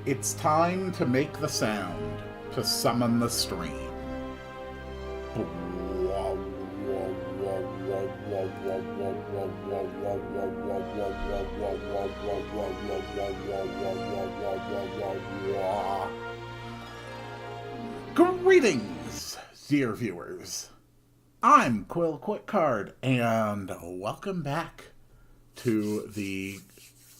It's time to make the sound, to summon the stream. Greetings, dear viewers. I'm Quill Quickcard, and welcome back to the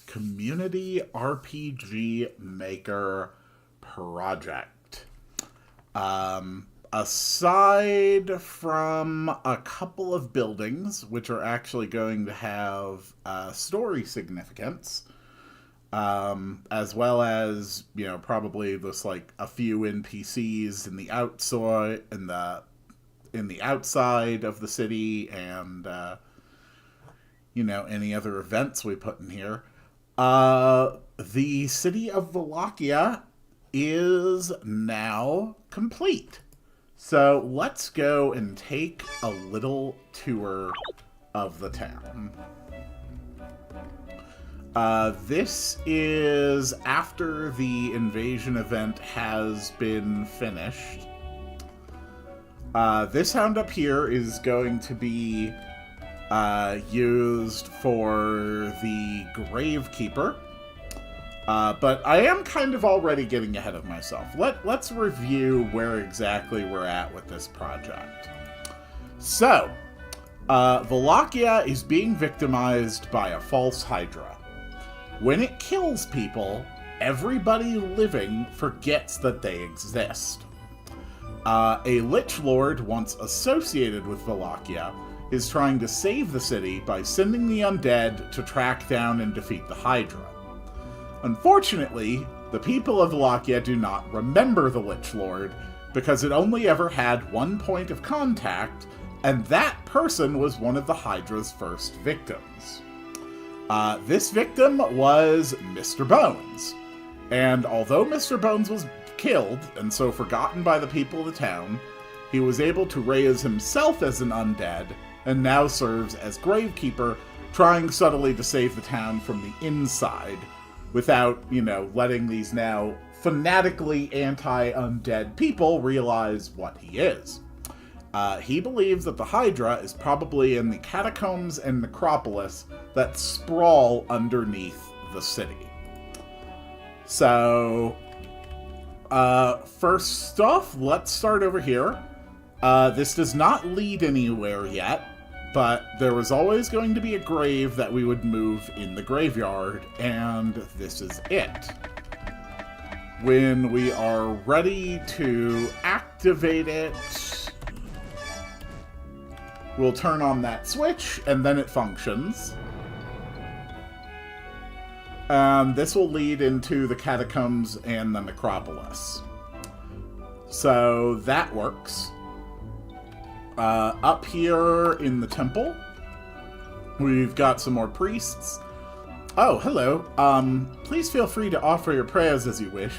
Community RPG Maker project. Aside from a couple of buildings, which are actually going to have story significance, as well as, you know, probably just like a few NPCs in the outside, in the outside of the city, and you know, any other events we put in here. The city of Wallachia is now complete. So let's go and take a little tour of the town. This is after the invasion event has been finished. This hound up here is going to be used for the Gravekeeper. But I am kind of already getting ahead of myself. Let's review where exactly we're at with this project. So, Wallachia is being victimized by a false Hydra. When it kills people, everybody living forgets that they exist. A Lich Lord once associated with Wallachia is trying to save the city by sending the undead to track down and defeat the Hydra. Unfortunately, the people of Wallachia do not remember the Lich Lord, because it only ever had one point of contact, and that person was one of the Hydra's first victims. This victim was Mr. Bones, and although Mr. Bones was killed, and so forgotten by the people of the town, he was able to raise himself as an undead, and now serves as Gravekeeper, trying subtly to save the town from the inside, without, you know, letting these now fanatically anti-undead people realize what he is. He believes that the Hydra is probably in the catacombs and necropolis that sprawl underneath the city. So, first off, let's start over here. This does not lead anywhere yet, but there was always going to be a grave that we would move in the graveyard, and this is it. When we are ready to activate it, we'll turn on that switch, and then it functions. This will lead into the catacombs and the necropolis. So that works. Up here in the temple, we've got some more priests. Oh, hello. Please feel free to offer your prayers as you wish.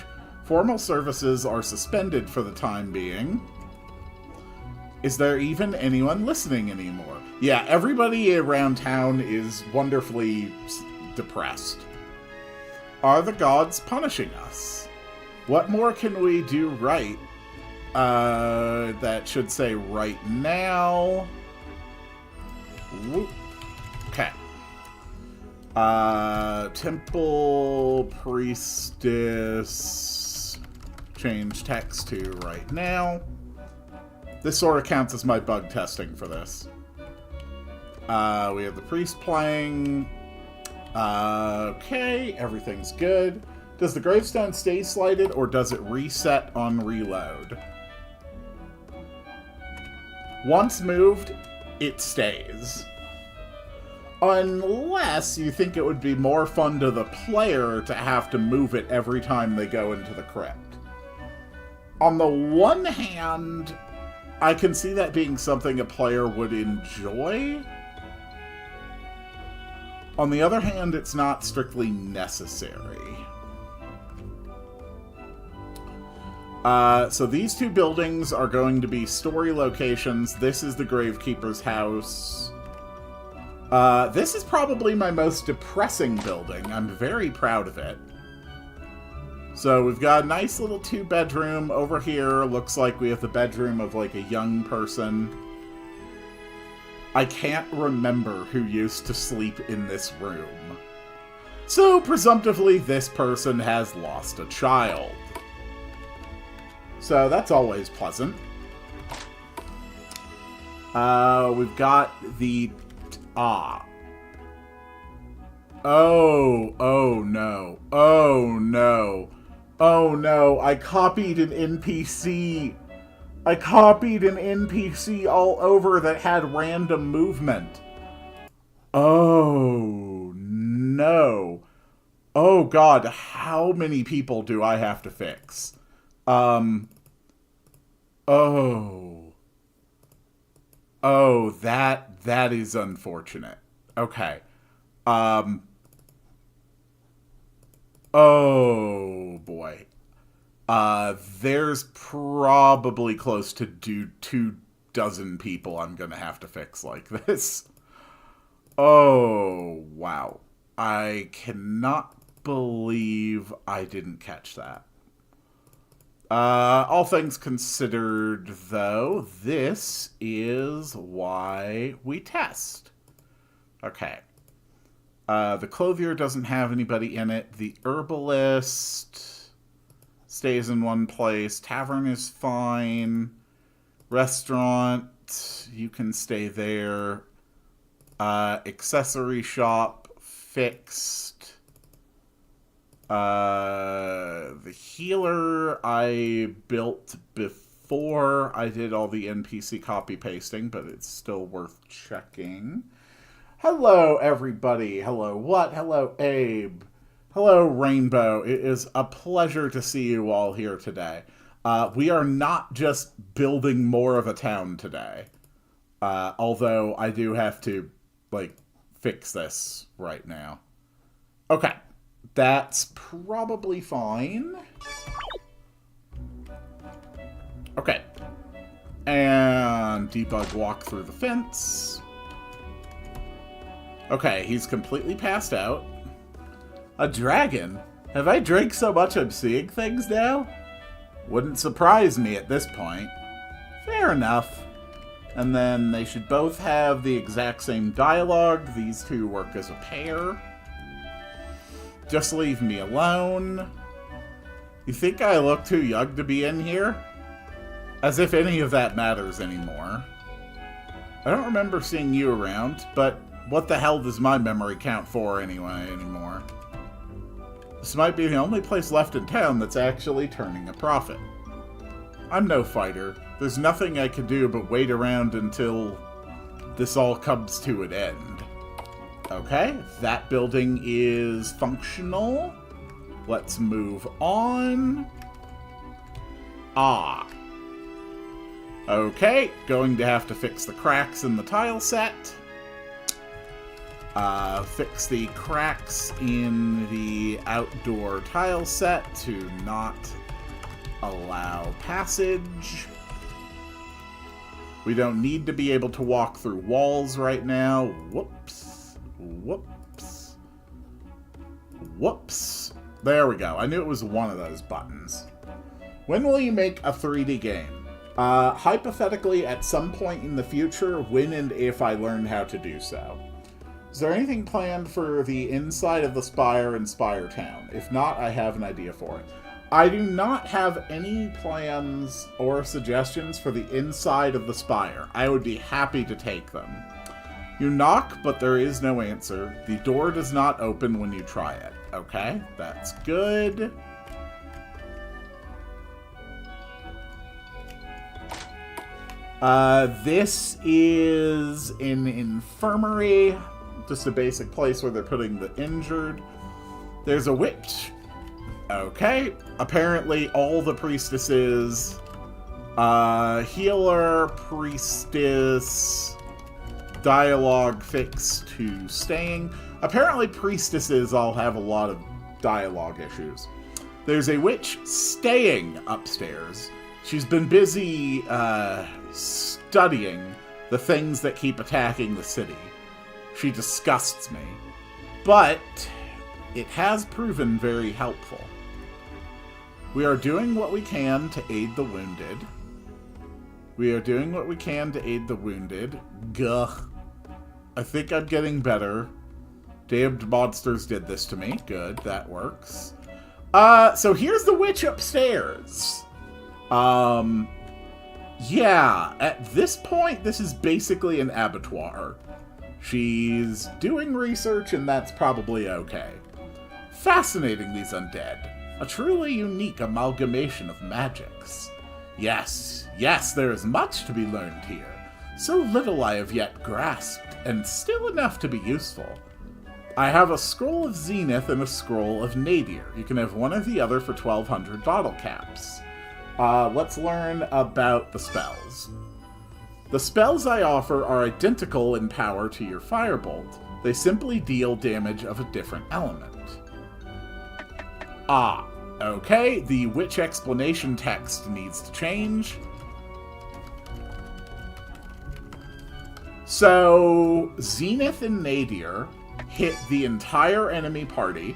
Formal services are suspended for the time being. Is there even anyone listening anymore? Yeah, everybody around town is wonderfully depressed. Are the gods punishing us? What more can we do right? That should say right now. Whoop. Okay. Temple priestess. Change text to right now. This sort of counts as my bug testing for this. We have the priest playing. Okay, everything's good. Does the gravestone stay slighted, or does it reset on reload? Once moved, it stays. Unless you think it would be more fun to the player to have to move it every time they go into the crypt. On the one hand, I can see that being something a player would enjoy. On the other hand, it's not strictly necessary. So these two buildings are going to be story locations. This is the Gravekeeper's house. This is probably my most depressing building. I'm very proud of it. So we've got a nice little 2-bedroom over here. Looks like we have the bedroom of like a young person. I can't remember who used to sleep in this room. So presumptively this person has lost a child. So that's always pleasant. We've got the... Oh no. Oh no. Oh no, I copied an NPC. I copied an NPC all over that had random movement. Oh no. Oh god, how many people do I have to fix? Oh, that is unfortunate. Okay. Oh boy. There's probably close to 2 dozen people I'm gonna have to fix like this. Oh, wow. I cannot believe I didn't catch that. All things considered, though, this is why we test. Okay. The clothier doesn't have anybody in it. The herbalist stays in one place. Tavern is fine. Restaurant, you can stay there. Accessory shop, fixed. The healer I built before I did all the NPC copy pasting, but it's still worth checking. Hello, everybody. Hello, what? Hello, Abe. Hello, Rainbow. It is a pleasure to see you all here today. We are not just building more of a town today. Although I do have to, like, fix this right now. Okay. That's probably fine. Okay. And debug walk through the fence. Okay, he's completely passed out. A dragon? Have I drank so much I'm seeing things now? Wouldn't surprise me at this point. Fair enough. And then they should both have the exact same dialogue. These two work as a pair. Just leave me alone. You think I look too young to be in here? As if any of that matters anymore. I don't remember seeing you around, but what the hell does my memory count for anymore? This might be the only place left in town that's actually turning a profit. I'm no fighter. There's nothing I can do but wait around until this all comes to an end. Okay, that building is functional. Let's move on. Ah. Okay, going to have to fix the cracks in the tile set. Fix the cracks in the outdoor tile set to not allow passage. We don't need to be able to walk through walls right now. Whoops. Whoops. Whoops. There we go. I knew it was one of those buttons. When will you make a 3D game? Hypothetically, at some point in the future, when and if I learn how to do so. Is there anything planned for the inside of the Spire and Spire Town? If not, I have an idea for it. I do not have any plans or suggestions for the inside of the Spire. I would be happy to take them. You knock, but there is no answer. The door does not open when you try it. Okay, that's good. This is an infirmary. Just a basic place where they're putting the injured. There's a witch. Okay. Apparently all the priestesses, healer, priestess, dialogue fixed to staying. Apparently priestesses all have a lot of dialogue issues. There's a witch staying upstairs. She's been busy, studying the things that keep attacking the city. She disgusts me. But it has proven very helpful. We are doing what we can to aid the wounded. We are doing what we can to aid the wounded. Gah. I think I'm getting better. Damned monsters did this to me. Good, that works. So here's the witch upstairs. Yeah, at this point, this is basically an abattoir. She's doing research, and that's probably okay. Fascinating, these undead. A truly unique amalgamation of magics. Yes, yes, there is much to be learned here. So little I have yet grasped, and still enough to be useful. I have a scroll of Zenith and a scroll of Nadir. You can have one or the other for 1,200 bottle caps. Let's learn about the spells. The spells I offer are identical in power to your Firebolt. They simply deal damage of a different element. Ah, okay, the witch explanation text needs to change. So, Zenith and Nadir hit the entire enemy party.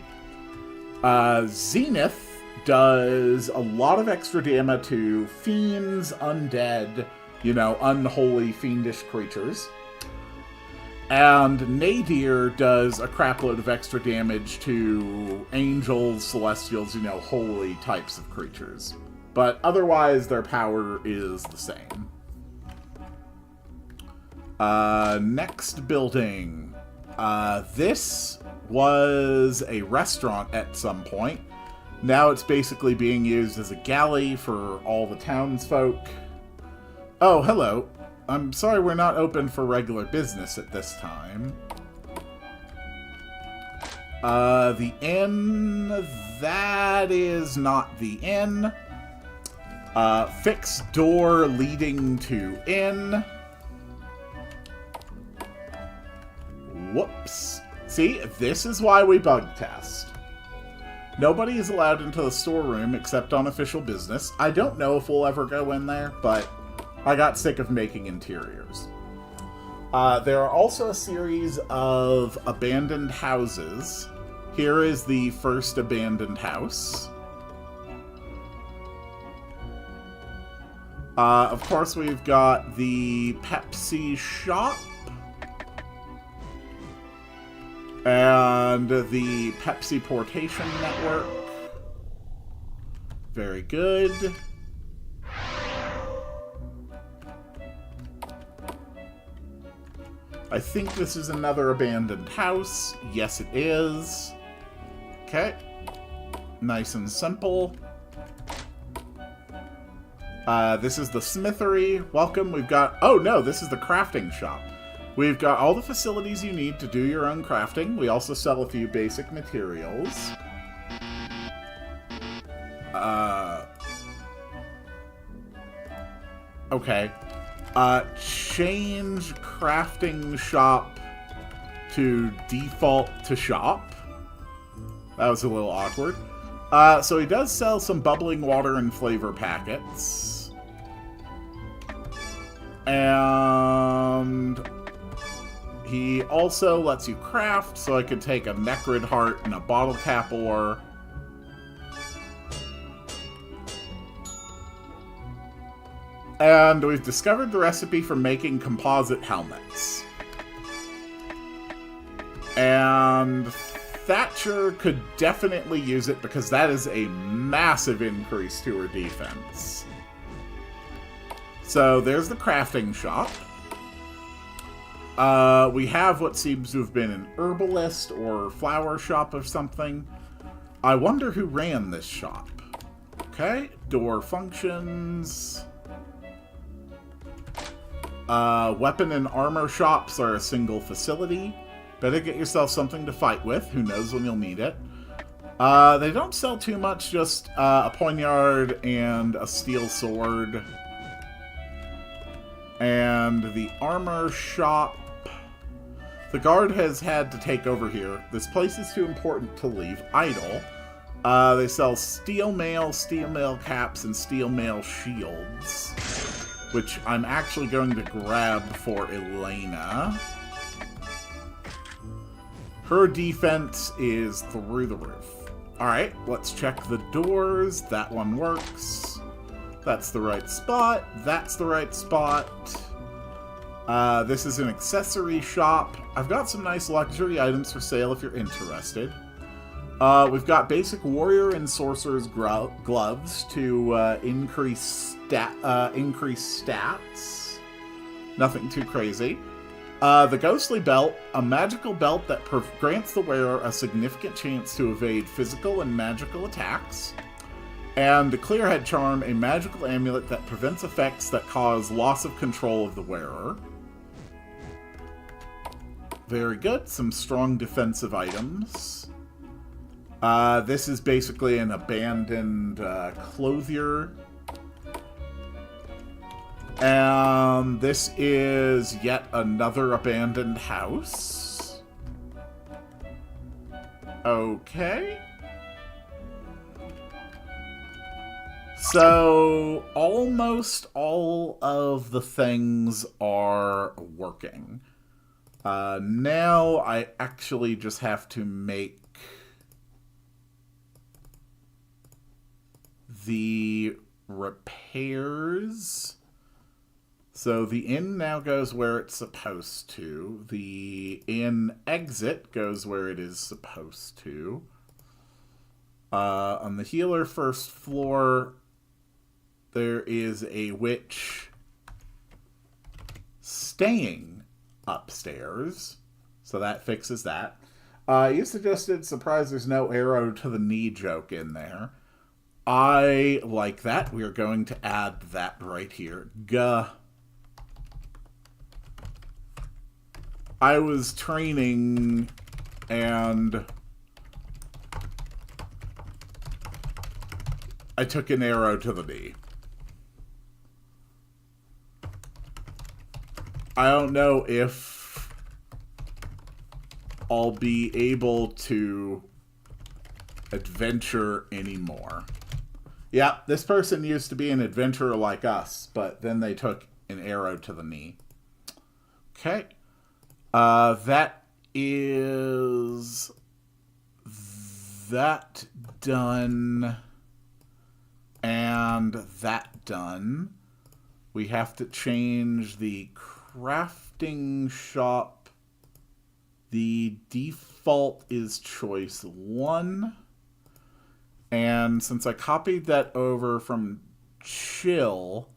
Zenith does a lot of extra damage to fiends, undead, you know, unholy, fiendish creatures. And Nadir does a crapload of extra damage to angels, celestials, you know, holy types of creatures. But otherwise, their power is the same. Next building. This was a restaurant at some point. Now it's basically being used as a galley for all the townsfolk. Oh, hello. I'm sorry we're not open for regular business at this time. The inn, that is not the inn. Fixed door leading to inn. Whoops. See, this is why we bug test. Nobody is allowed into the storeroom except on official business. I don't know if we'll ever go in there, but I got sick of making interiors. There are also a series of abandoned houses. Here is the first abandoned house. Of course, we've got the Pepsi shop. And the Pepsi Portation Network. Very good. I think this is another abandoned house. Yes, it is. Okay. Nice and simple. This is the smithery. Welcome. We've got... Oh, no, this is the crafting shop. We've got all the facilities you need to do your own crafting. We also sell a few basic materials. Okay. Change crafting shop to default to shop. That was a little awkward. So he does sell some bubbling water and flavor packets. And he also lets you craft, so I could take a Necrid Heart and a bottle cap ore. And we've discovered the recipe for making composite helmets. And Thatcher could definitely use it because that is a massive increase to her defense. So there's the crafting shop. We have what seems to have been an herbalist or flower shop or something. I wonder who ran this shop. Okay, door functions. Weapon and armor shops are a single facility. Better get yourself something to fight with. Who knows when you'll need it. They don't sell too much, just a poignard and a steel sword. And the armor shop. The guard has had to take over here. This place is too important to leave idle. They sell steel mail caps, and steel mail shields. Which I'm actually going to grab for Elena. Her defense is through the roof. Alright, let's check the doors. That one works. That's the right spot. That's the right spot. This is an accessory shop. I've got some nice luxury items for sale if you're interested. We've got basic warrior and sorcerer's gloves to increase stats. Nothing too crazy. The ghostly belt, a magical belt that grants the wearer a significant chance to evade physical and magical attacks. And the clearhead charm, a magical amulet that prevents effects that cause loss of control of the wearer. Very good. Some strong defensive items. This is basically an abandoned clothier. And this is yet another abandoned house. Okay. So, almost all of the things are working. Now I actually just have to make the repairs. So the inn now goes where it's supposed to. The inn exit goes where it is supposed to. On the healer first floor, there is a witch staying upstairs. So that fixes that. You suggested, surprise, there's no arrow to the knee joke in there. I like that. We are going to add that right here. Gah. I was training and I took an arrow to the knee. I don't know if I'll be able to adventure anymore. Yeah, this person used to be an adventurer like us, but then they took an arrow to the knee. Okay. That is that done and that done. We have to change the crafting shop. The default is choice 1. And since I copied that over from Chill,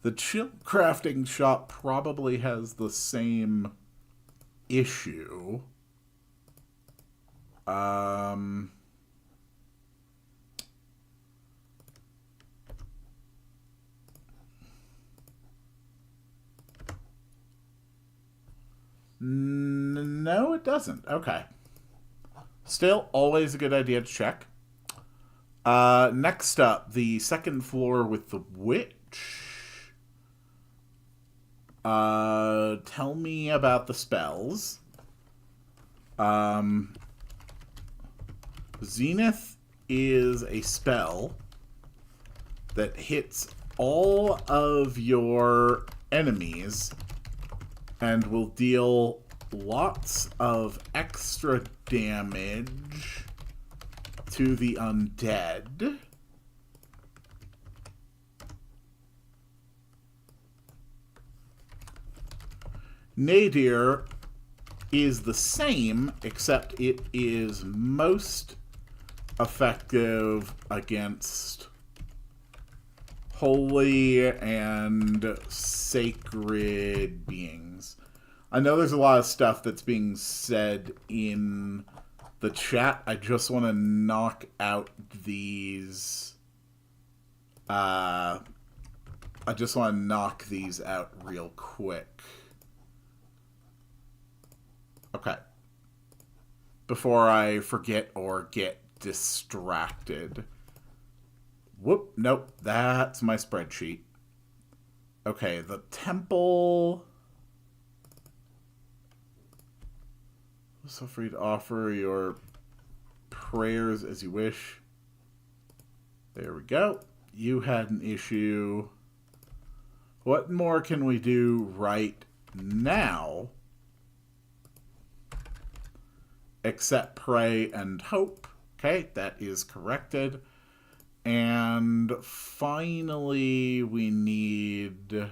the Chill crafting shop probably has the same issue. No, it doesn't. Okay. Still, always a good idea to check. Next up, the second floor with the witch. Tell me about the spells. Zenith is a spell that hits all of your enemies and will deal lots of extra damage to the undead. Nadir is the same, except it is most effective against holy and sacred beings. I know there's a lot of stuff that's being said in the chat. I just want to knock out these. I just want to knock these out real quick. Okay. Before I forget or get distracted. Whoop, nope, that's my spreadsheet. Okay, the temple. So free to offer your prayers as you wish. There we go. You had an issue. What more can we do right now? Except pray and hope. Okay, that is corrected. And finally, we need...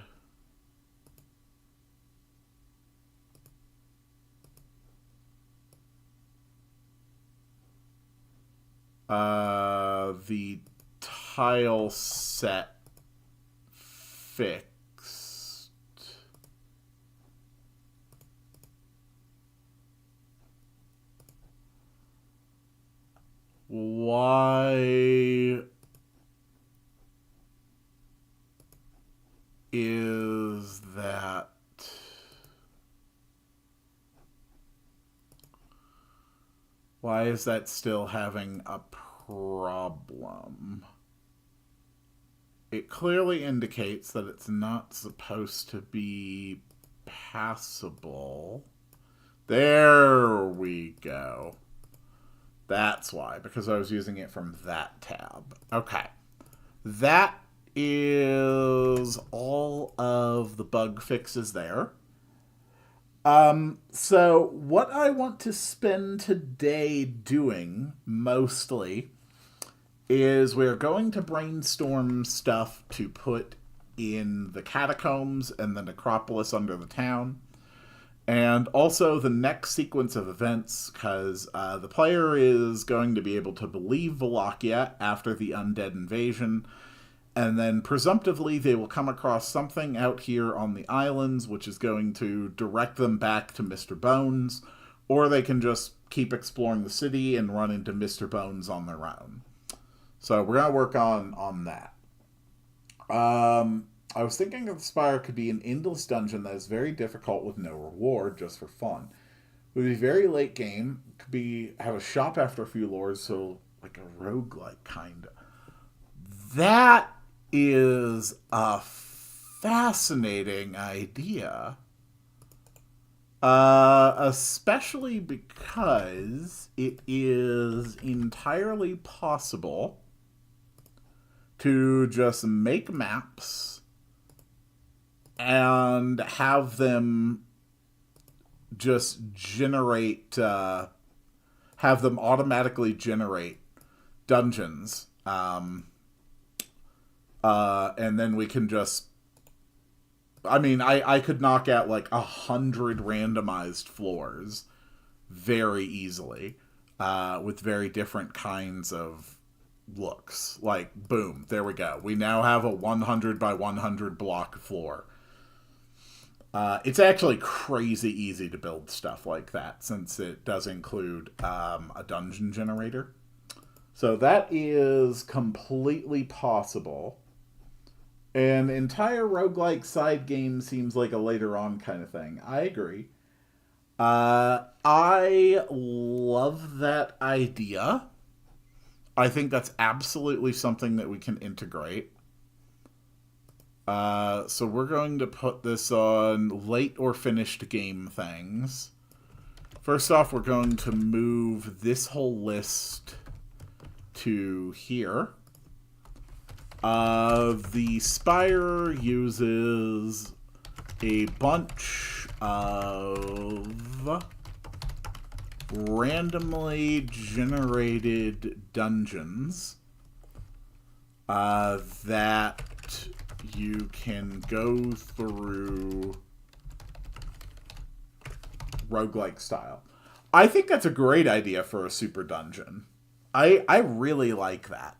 the tile set fixed. Why is that? Why is that still having a problem? It clearly indicates that it's not supposed to be passable. There we go. That's why, because I was using it from that tab. Okay. That is all of the bug fixes there. So what I want to spend today doing, mostly, is we're going to brainstorm stuff to put in the catacombs and the necropolis under the town. And also the next sequence of events, because the player is going to be able to believe Wallachia after the undead invasion, and then presumptively they will come across something out here on the islands which is going to direct them back to Mr. Bones, or they can just keep exploring the city and run into Mr. Bones on their own. So we're going to work on that. I was thinking that the Spire could be an endless dungeon that is very difficult with no reward, just for fun. It would be very late game. It could have a shop after a few lords, so like a roguelike kind of. That is a fascinating idea. Especially because it is entirely possible to just make maps and have them just generate, have them automatically generate dungeons. And then we can just, I mean, I could knock out like 100 randomized floors very easily, with very different kinds of looks. Like, boom, there we go. We now have a 100 by 100 block floor. It's actually crazy easy to build stuff like that, since it does include a dungeon generator. So that is completely possible. An entire roguelike side game seems like a later on kind of thing. I agree. I love that idea. I think that's absolutely something that we can integrate. So we're going to put this on late or finished game things. First off, we're going to move this whole list to here. The Spire uses a bunch of randomly generated dungeons that you can go through roguelike style. I think that's a great idea for a super dungeon. I really like that.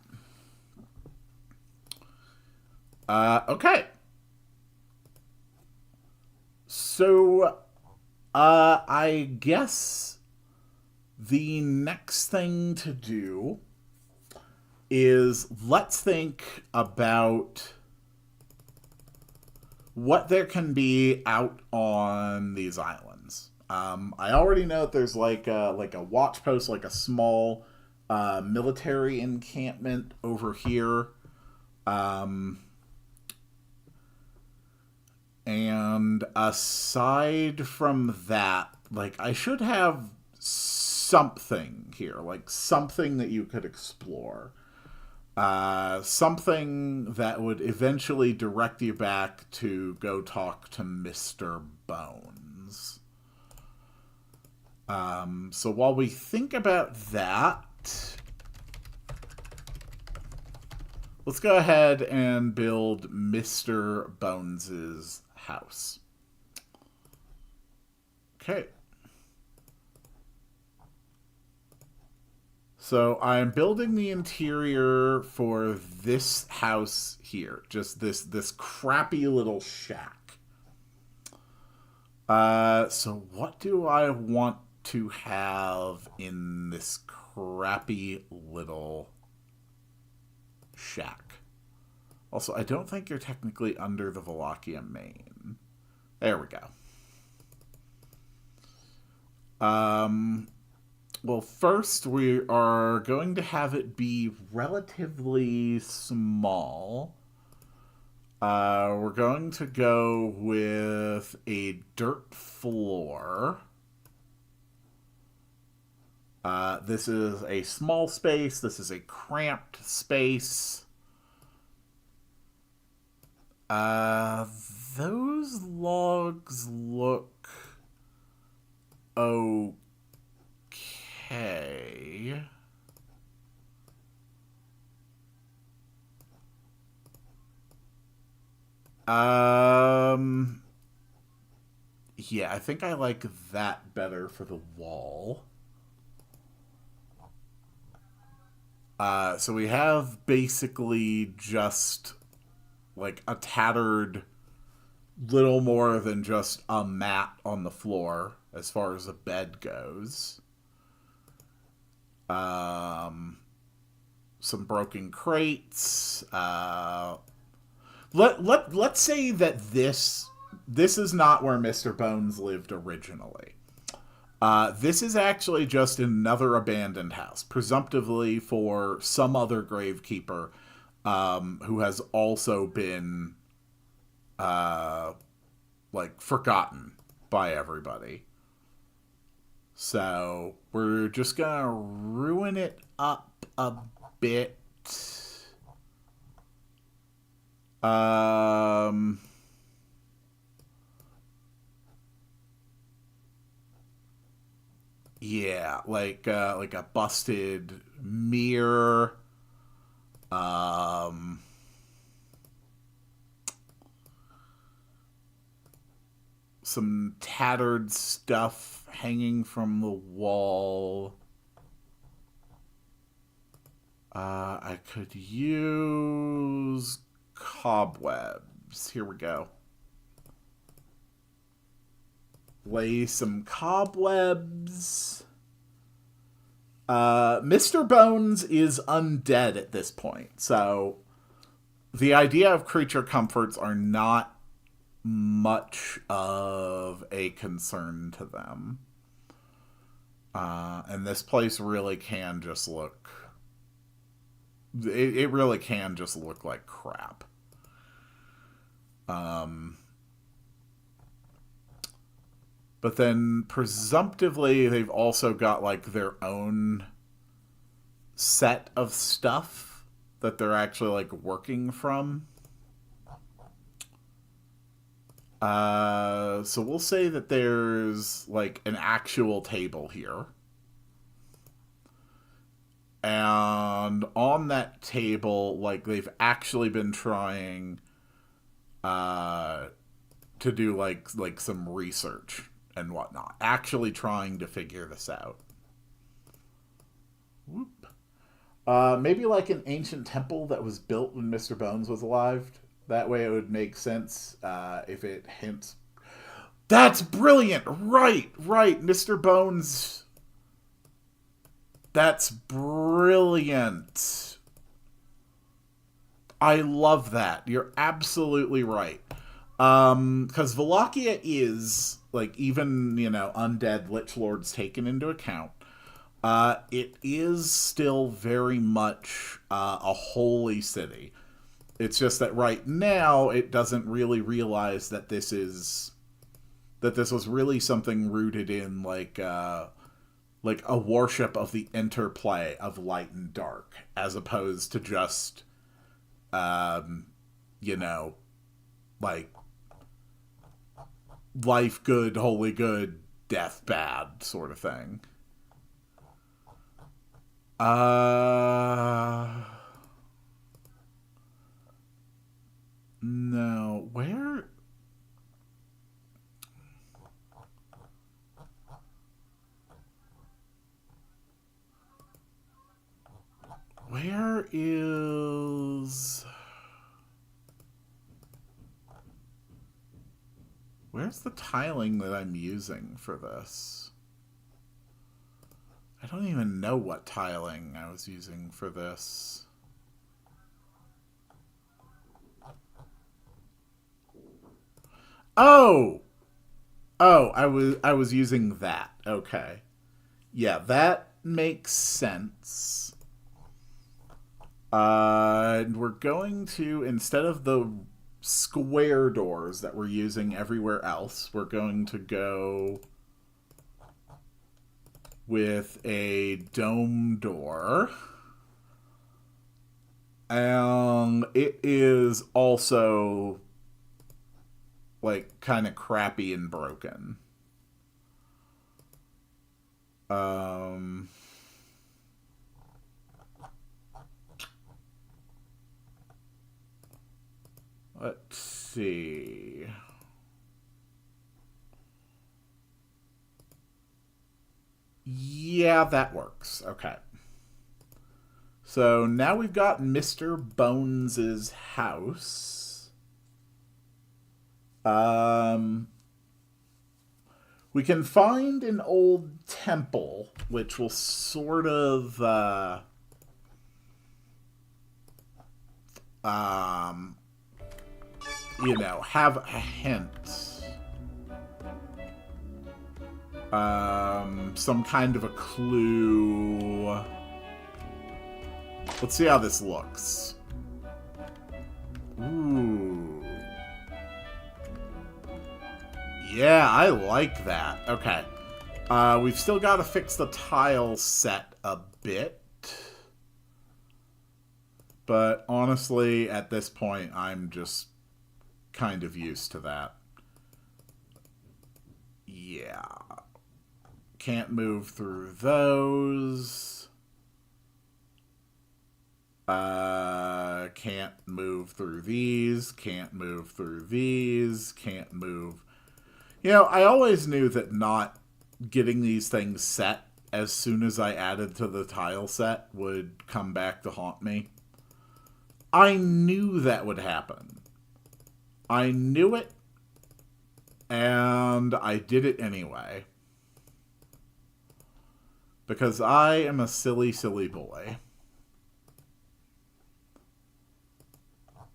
Okay. So, I guess the next thing to do is let's think about what there can be out on these islands. I already know that there's like a watch post, like a small military encampment over here. And aside from that, like, I should have something here, like something that you could explore. Something that would eventually direct you back to go talk to Mr. Bones. So while we think about that, let's go ahead and build Mr. Bones's house. Okay. So I'm building the interior for this house here. Just this crappy little shack. So what do I want to have in this crappy little shack? Also, I don't think you're technically under the Wallachia main. There we go. Well, first we are going to have it be relatively small. We're going to go with a dirt floor. This is a small space. This is a cramped space. Those logs look okay. Yeah, I think I like that better for the wall. So we have basically just like a tattered, little more than just a mat on the floor as far as a bed goes. Some broken crates. Let's say that this is not where Mr. Bones lived originally. This is actually just another abandoned house, presumptively for some other gravekeeper who has also been like forgotten by everybody. So we're just gonna ruin it up a bit. Yeah, like a busted mirror. Some tattered stuff hanging from the wall. I could use cobwebs. Here we go. Lay some cobwebs. Mr. Bones is undead at this point, so the idea of creature comforts are not much of a concern to them. And this place really can just look... It really can just look like crap. But then, presumptively, they've also got, like, their own set of stuff that they're actually, like, working from. So we'll say that there's, like, an actual table here. And on that table, like, they've actually been trying to do, like some research and whatnot. Actually trying to figure this out. Whoop. Maybe like an ancient temple that was built when Mr. Bones was alive. That way it would make sense if it hints... That's brilliant! Right! Mr. Bones... That's brilliant. I love that. You're absolutely right. Because Wallachia is, like, even, undead Lich Lords taken into account, it is still very much a holy city. It's just that right now it doesn't really realize that this was really something rooted in, like a worship of the interplay of light and dark, as opposed to just, like, life good, holy good, death bad sort of thing. Where is... Where's the tiling that I'm using for this? I don't even know what tiling I was using for this. Oh! Oh, I was using that. Okay. Yeah, that makes sense. And we're going to, instead of the square doors that we're using everywhere else, we're going to go with a dome door. And it is also like kind of crappy and broken. Let's see. Yeah, that works. Okay. So now we've got Mr. Bones's house. We can find an old temple, which will sort of, you know, have a hint. Some kind of a clue. Let's see how this looks. Ooh. Yeah, I like that. Okay. We've still got to fix the tile set a bit. But honestly, at this point, I'm just kind of used to that. Yeah. Can't move through those. Can't move through these. Can't move through these. Can't move... You know, I always knew that not getting these things set as soon as I added to the tile set would come back to haunt me. I knew that would happen. I knew it, and I did it anyway. Because I am a silly, silly boy.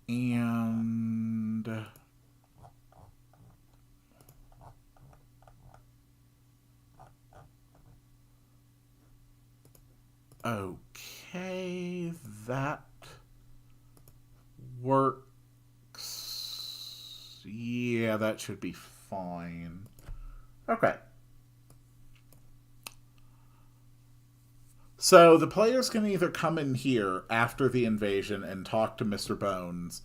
And... okay, that works. Yeah, that should be fine. Okay. So the players can either come in here after the invasion and talk to Mr. Bones,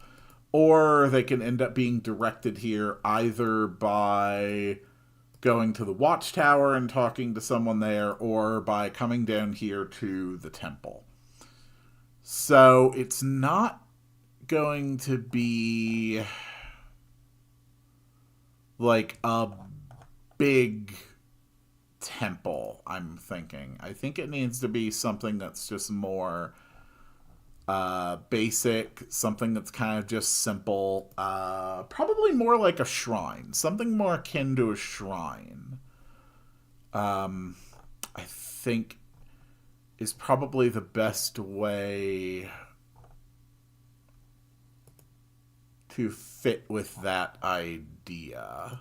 or they can end up being directed here either by going to the watchtower and talking to someone there, or by coming down here to the temple. So it's not going to be like a big temple, I'm thinking. I think it needs to be something that's just more basic, something that's kind of just simple, probably more like a shrine, something more akin to a shrine. I think is probably the best way to fit with that idea.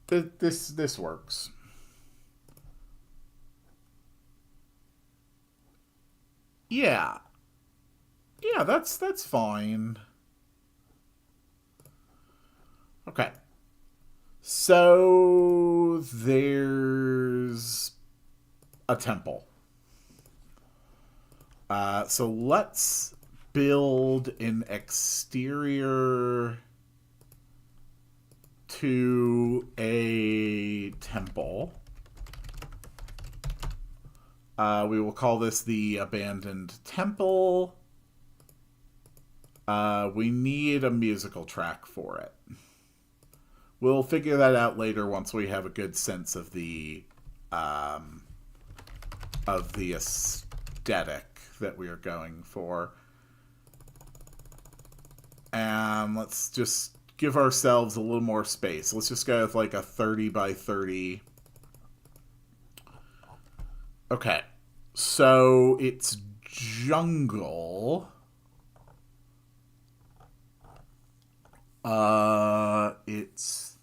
This works. Yeah. Yeah, that's fine. Okay. So there's a temple. So let's build an exterior to a temple. We will call this the abandoned temple. We need a musical track for it. We'll figure that out later once we have a good sense of the aesthetic that we are going for. And let's just give ourselves a little more space. Let's just go with like a 30 by 30. Okay. So it's jungle. It's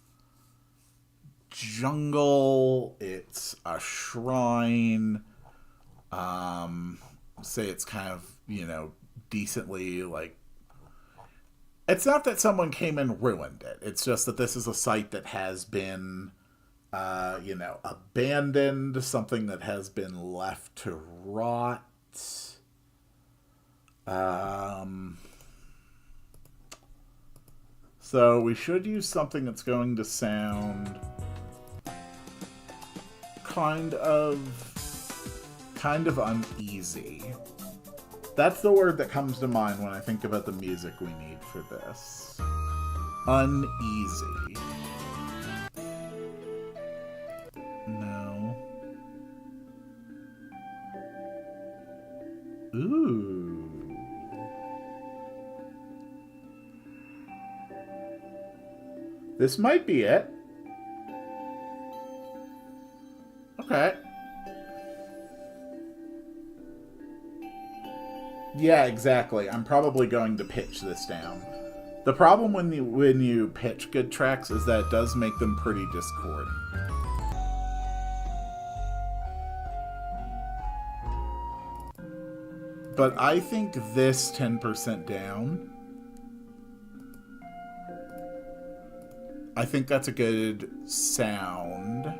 jungle. It's a shrine. Say it's kind of, decently like. It's not that someone came and ruined it. It's just that this is a site that has been, abandoned. Something that has been left to rot. So we should use something that's going to sound kind of uneasy. That's the word that comes to mind when I think about the music we need for this. Uneasy. No. Ooh. This might be it. Okay. Yeah, exactly. I'm probably going to pitch this down. The problem when you pitch good tracks is that it does make them pretty discordant. But I think this 10% down, I think that's a good sound.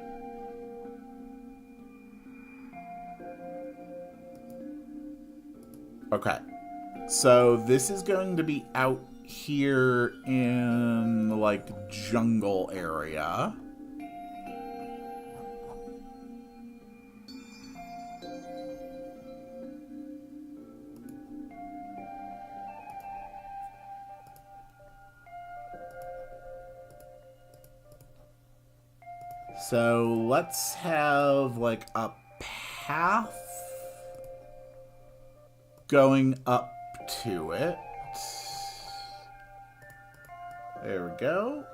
Okay. So this is going to be out here in, like, jungle area. So let's have, like, a path going up to it. There we go.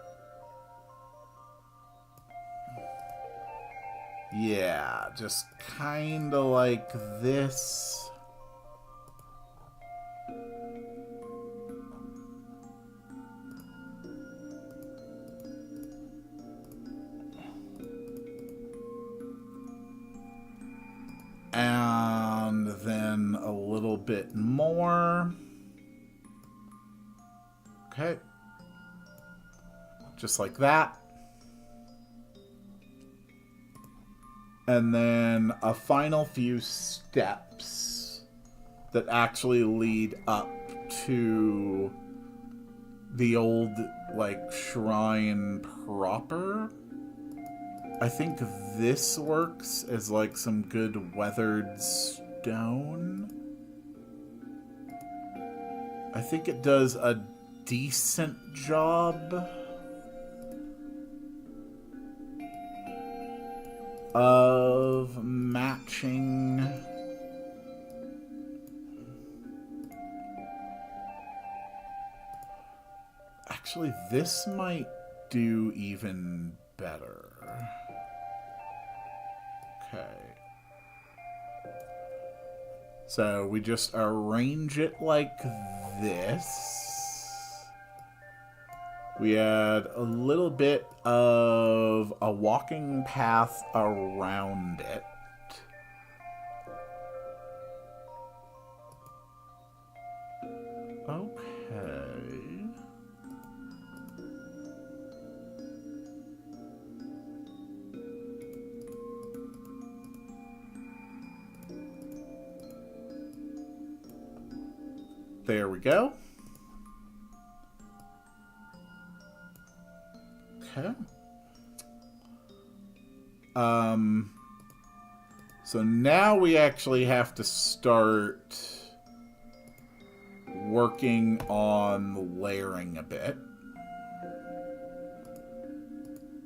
Yeah, just kind of like this. And then a little bit more. Okay. Just like that. And then a final few steps that actually lead up to the old, like, shrine proper. I think this works as, like, some good weathered stone. I think it does a decent job of matching. Actually, this might do even better. Okay. So we just arrange it like this. We add a little bit of a walking path around it. Okay. There we go. Okay. So now we actually have to start working on layering a bit.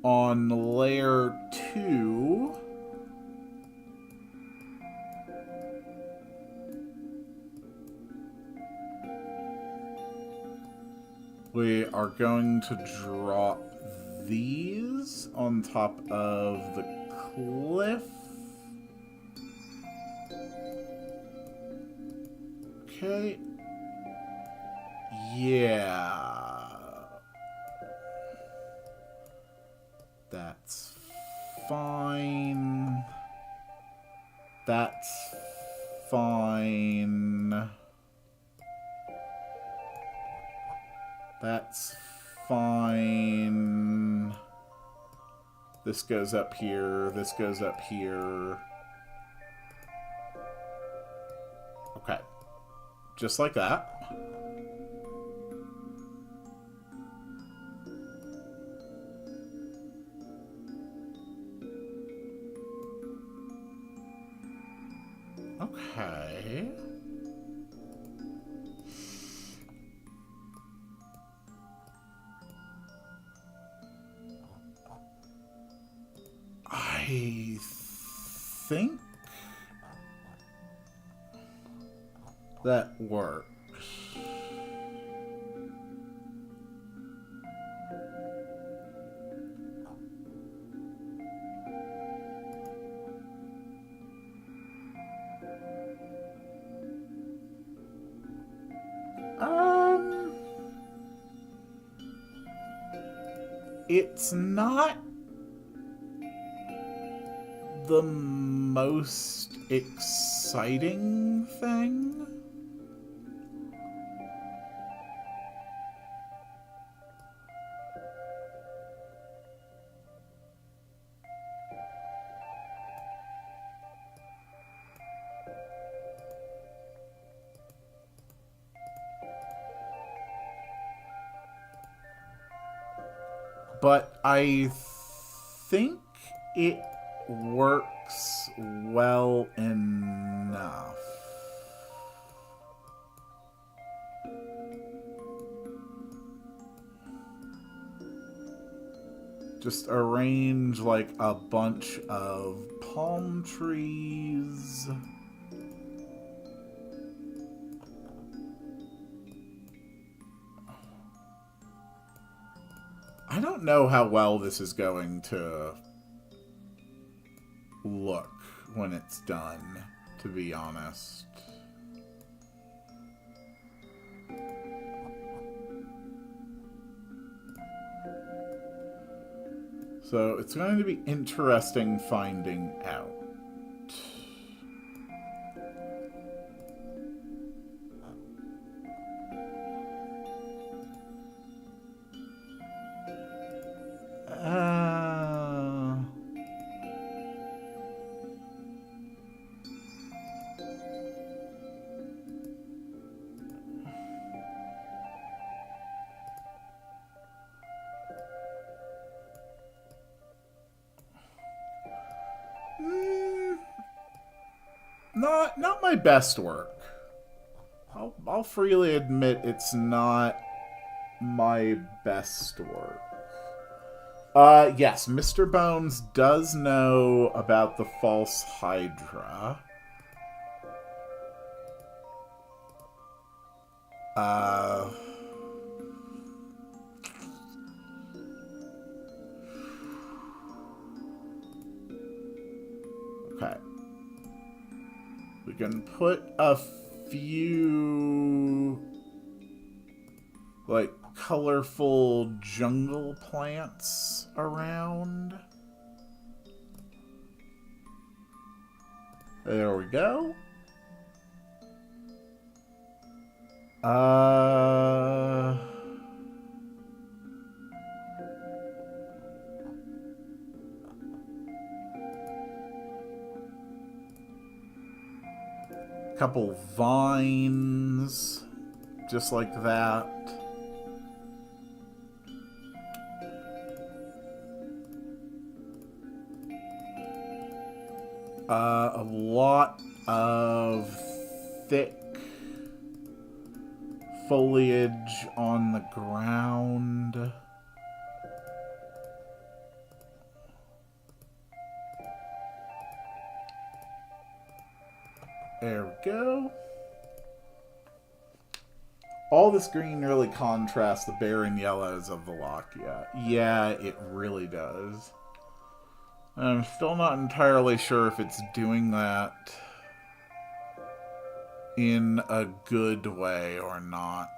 On layer 2, we are going to drop these on top of the cliff. Okay. Yeah. That's fine. That's fine. That's fine. This goes up here. This goes up here. Okay. Just like that. Okay. I think that works. It's not the most exciting thing. But I think it works well enough. Just arrange like a bunch of palm trees. I don't know how well this is going to look when it's done, to be honest. So it's going to be interesting finding out. Not my best work. I'll freely admit it's not my best work. Yes, Mr. Bones does know about the false Hydra. Okay. We can put a few, like, colorful jungle plants around. There we go. Couple vines, just like that. A lot of thick foliage on the ground. There we go. All this green really contrasts the barren yellows of the Lockya. Yeah, it really does. I'm still not entirely sure if it's doing that in a good way or not.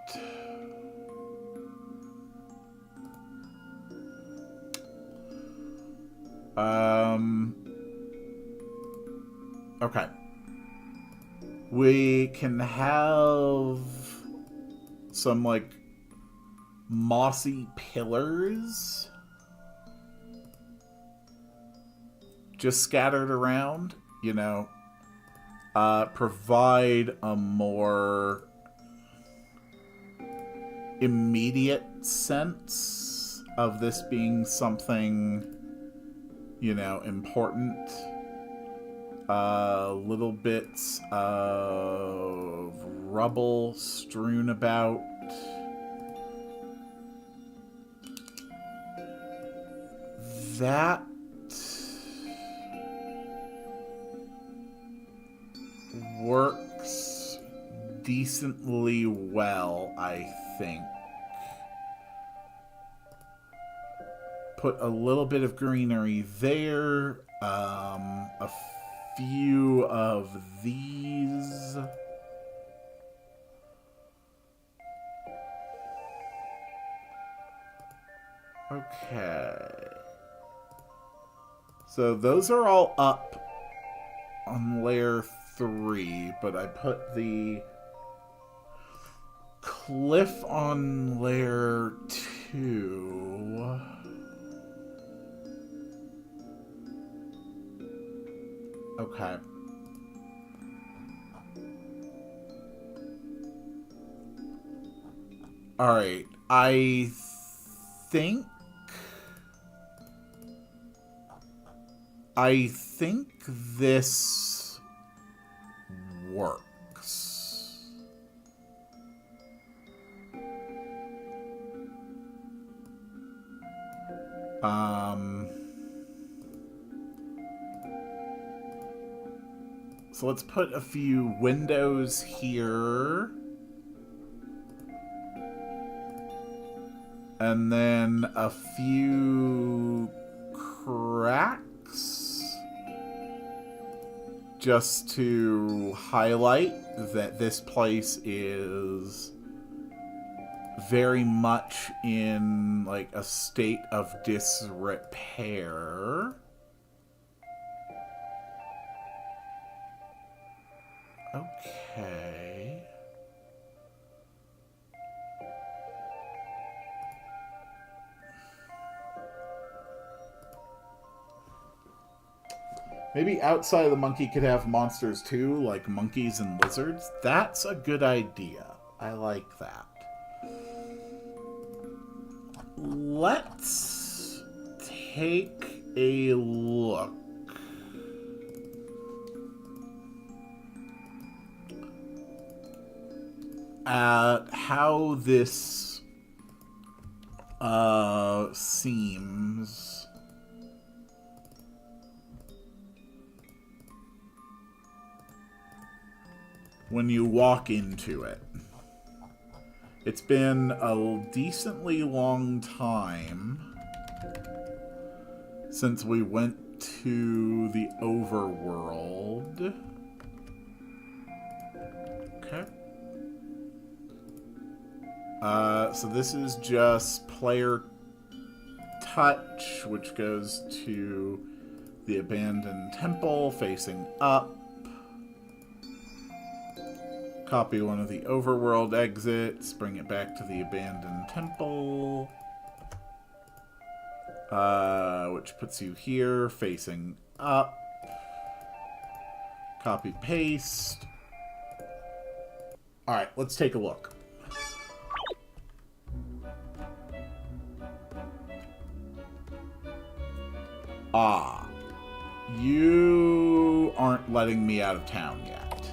Okay. We can have some, like, mossy pillars just scattered around, you know, provide a more immediate sense of this being something, you know, important. Little bits of rubble strewn about. That works decently well, I think. Put a little bit of greenery there. A few of these. Okay. So those are all up on layer 3, but I put the cliff on layer 2. Okay. Alright, I think this works. So let's put a few windows here. And then a few cracks. Just to highlight that this place is very much in, like, a state of disrepair. Okay. Maybe outside of the monkey could have monsters too, like monkeys and lizards. That's a good idea. I like that. Let's take a look at how this seems when you walk into it. It's been a decently long time since we went to the overworld. Okay. So this is just player touch, which goes to the abandoned temple facing up. Copy one of the overworld exits, bring it back to the abandoned temple. Which puts you here, facing up. Copy, paste. Alright, let's take a look. Ah. You you aren't letting me out of town yet.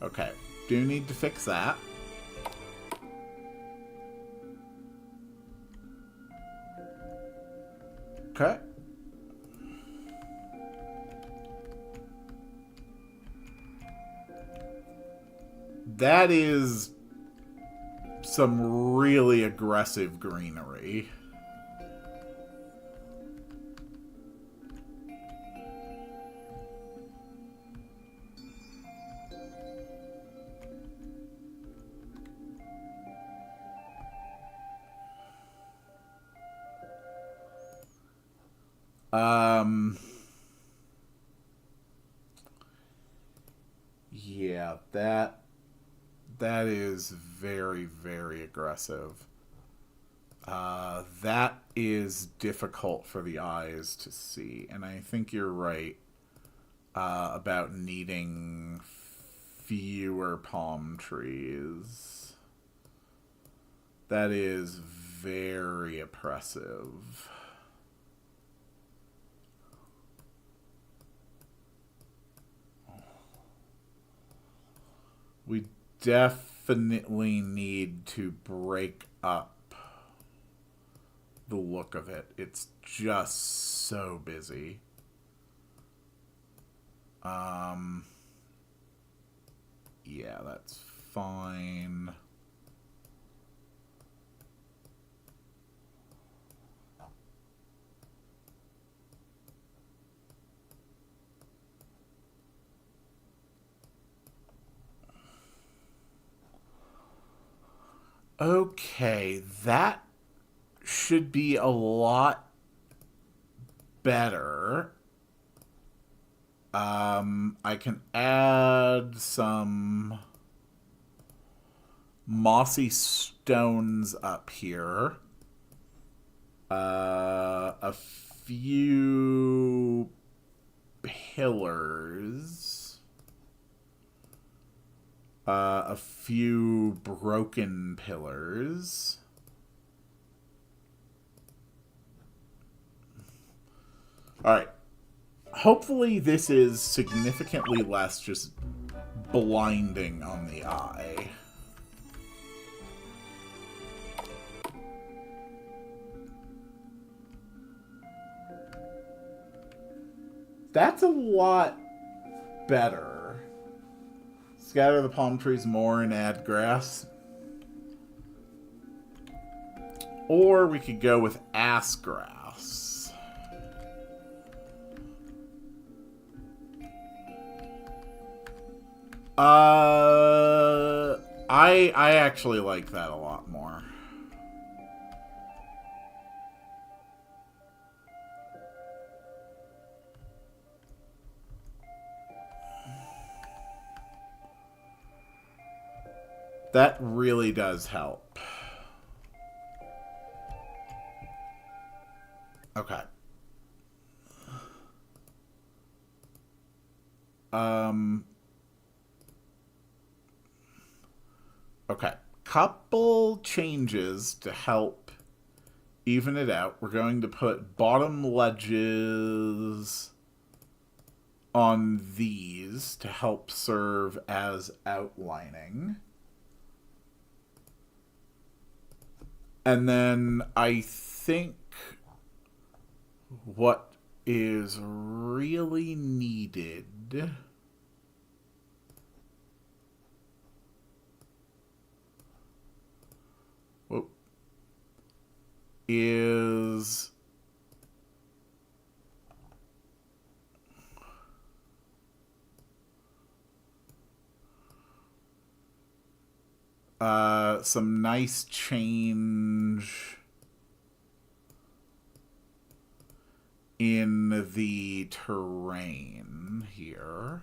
Okay, do need to fix that. Okay. That is some really aggressive greenery. Yeah, that is very, very aggressive. That is difficult for the eyes to see, and I think you're right about needing fewer palm trees. That is very oppressive. We definitely need to break up the look of it. It's just so busy. Yeah, that's fine. Okay, that should be a lot better. I can add some mossy stones up here. A few pillars. A few broken pillars. Alright. Hopefully this is significantly less just blinding on the eye. That's a lot better. Scatter the palm trees more and add grass. Or we could go with ass grass. I actually like that a lot more. That really does help. Okay. Okay. Couple changes to help even it out. We're going to put bottom ledges on these to help serve as outlining. And then I think what is really needed is some nice change in the terrain here.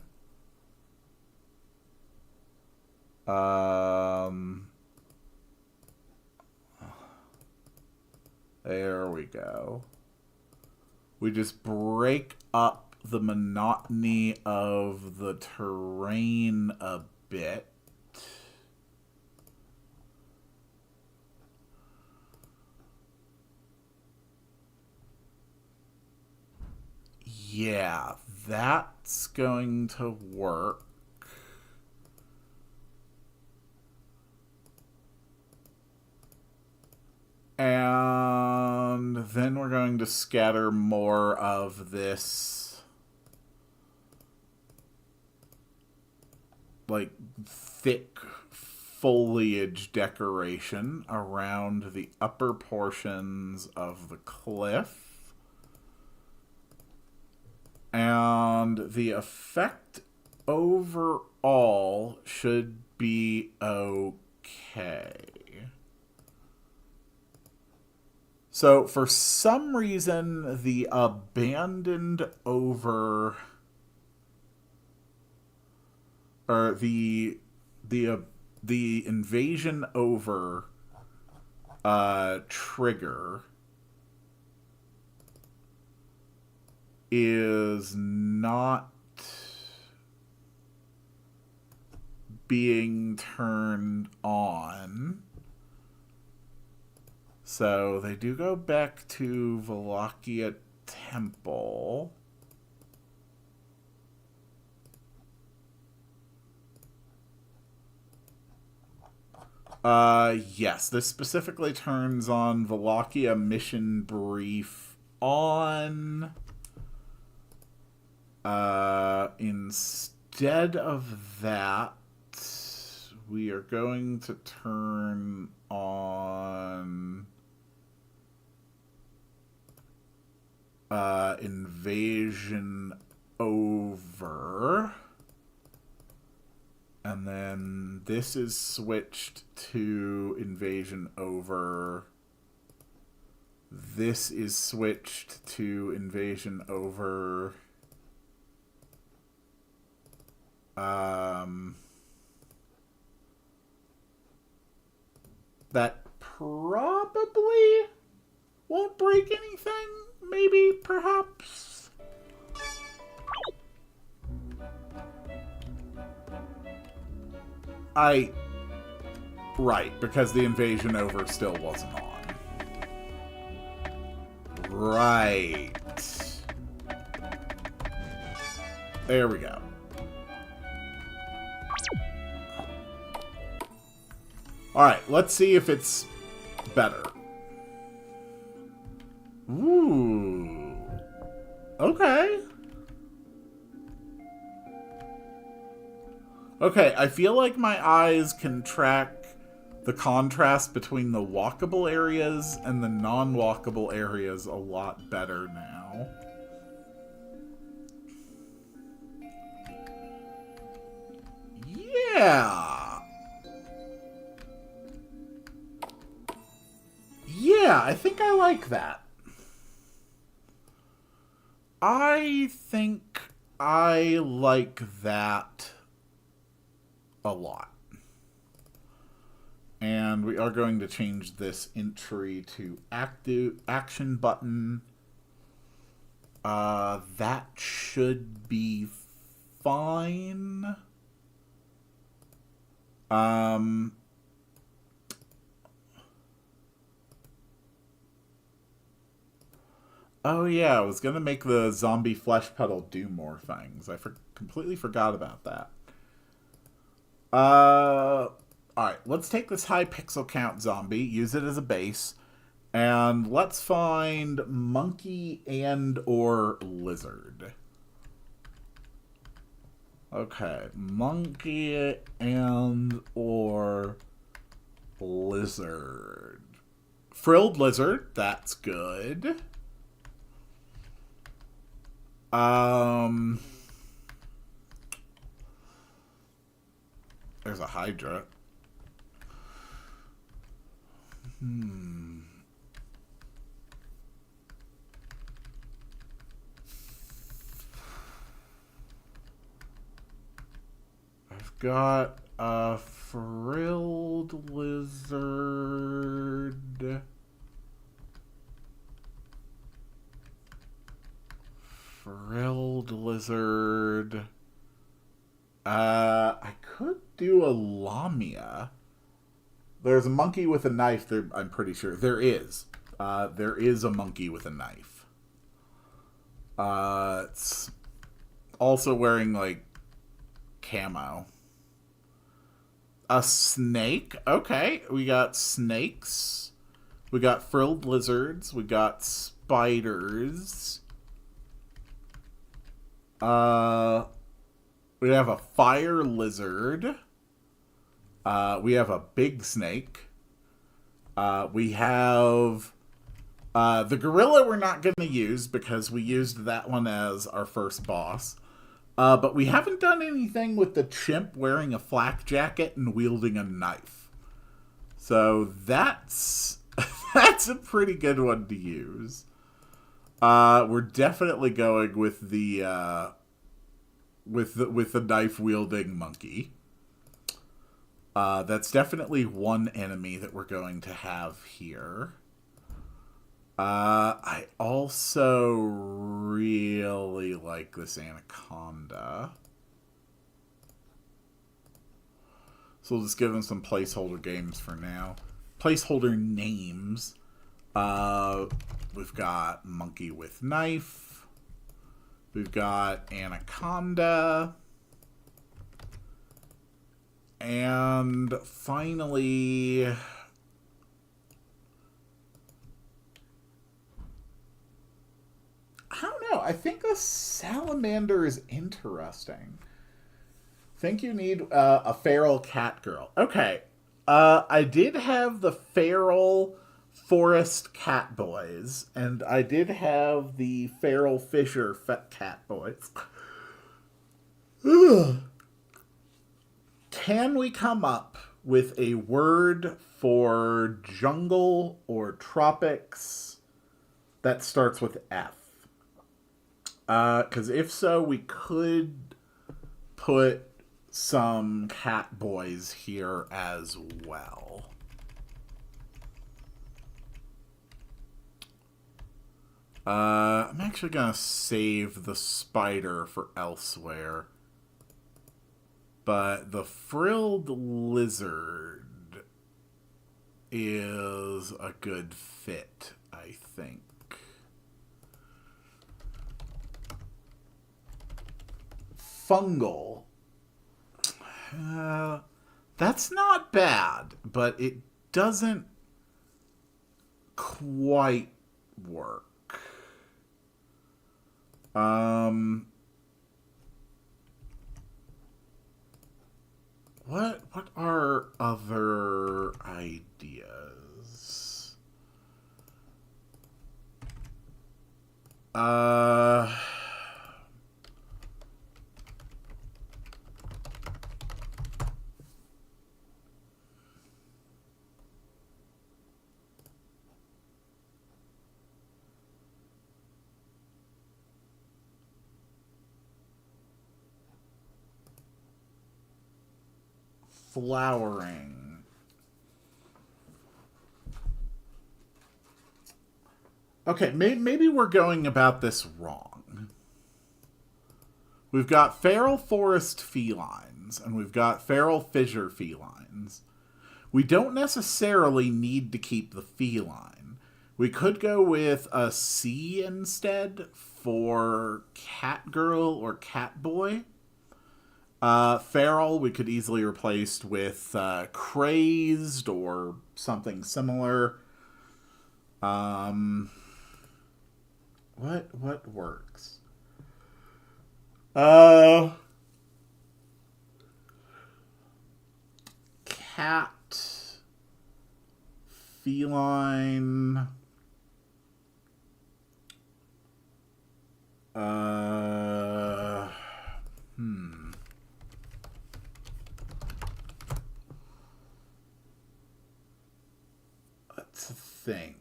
There we go. We just break up the monotony of the terrain a bit. Yeah, that's going to work. And then we're going to scatter more of this, like, thick foliage decoration around the upper portions of the cliff. And the effect overall should be okay. So for some reason, the abandoned over, or the invasion over trigger is not being turned on. So they do go back to Wallachia Temple. Yes, this specifically turns on Wallachia Mission Brief on. Instead of that, we are going to turn on invasion over. And then this is switched to invasion over. This is switched to invasion over. That probably won't break anything. Maybe, perhaps. Right, because the invasion over still wasn't on. Right. There we go. Alright, let's see if it's better. Ooh. Okay. Okay, I feel like my eyes can track the contrast between the walkable areas and the non-walkable areas a lot better now. Yeah. Yeah, I think I like that. I think I like that a lot. And we are going to change this entry to action button. That should be fine. Oh yeah, I was gonna make the zombie flesh petal do more things. I completely forgot about that. Alright, let's take this high pixel count zombie, use it as a base, and let's find monkey and or lizard. Okay, monkey and or lizard. Frilled lizard, that's good. There's a Hydra. I've got a frilled lizard. Frilled lizard. I could do a lamia. There's a monkey with a knife there, I'm pretty sure. There is. There is a monkey with a knife. Also wearing, like, camo. A snake? Okay, we got snakes. We got frilled lizards. We got spiders. We have a fire lizard. We have a big snake. We have the gorilla we're not going to use because we used that one as our first boss. But we haven't done anything with the chimp wearing a flak jacket and wielding a knife. So that's that's a pretty good one to use. We're definitely going with the knife wielding monkey. That's definitely one enemy that we're going to have here. I also really like this anaconda. So we'll just give them some placeholder games for now. Placeholder names. We've got monkey with knife. We've got anaconda. And finally, I don't know. I think a salamander is interesting. Think you need a feral cat girl. Okay. I did have the feral forest cat boys, and I did have the feral fisher cat boys. Can we come up with a word for jungle or tropics that starts with F? Because if so, we could put some cat boys here as well. I'm actually going to save the spider for elsewhere. But the frilled lizard is a good fit, I think. Fungal. That's not bad, but it doesn't quite work. What are other ideas? Flowering. Okay, maybe we're going about this wrong. We've got feral forest felines, and we've got feral fissure felines. We don't necessarily need to keep the feline. We could go with a C instead for cat girl or cat boy. Feral we could easily replace with crazed or something similar. What works? Cat, feline. Let's think.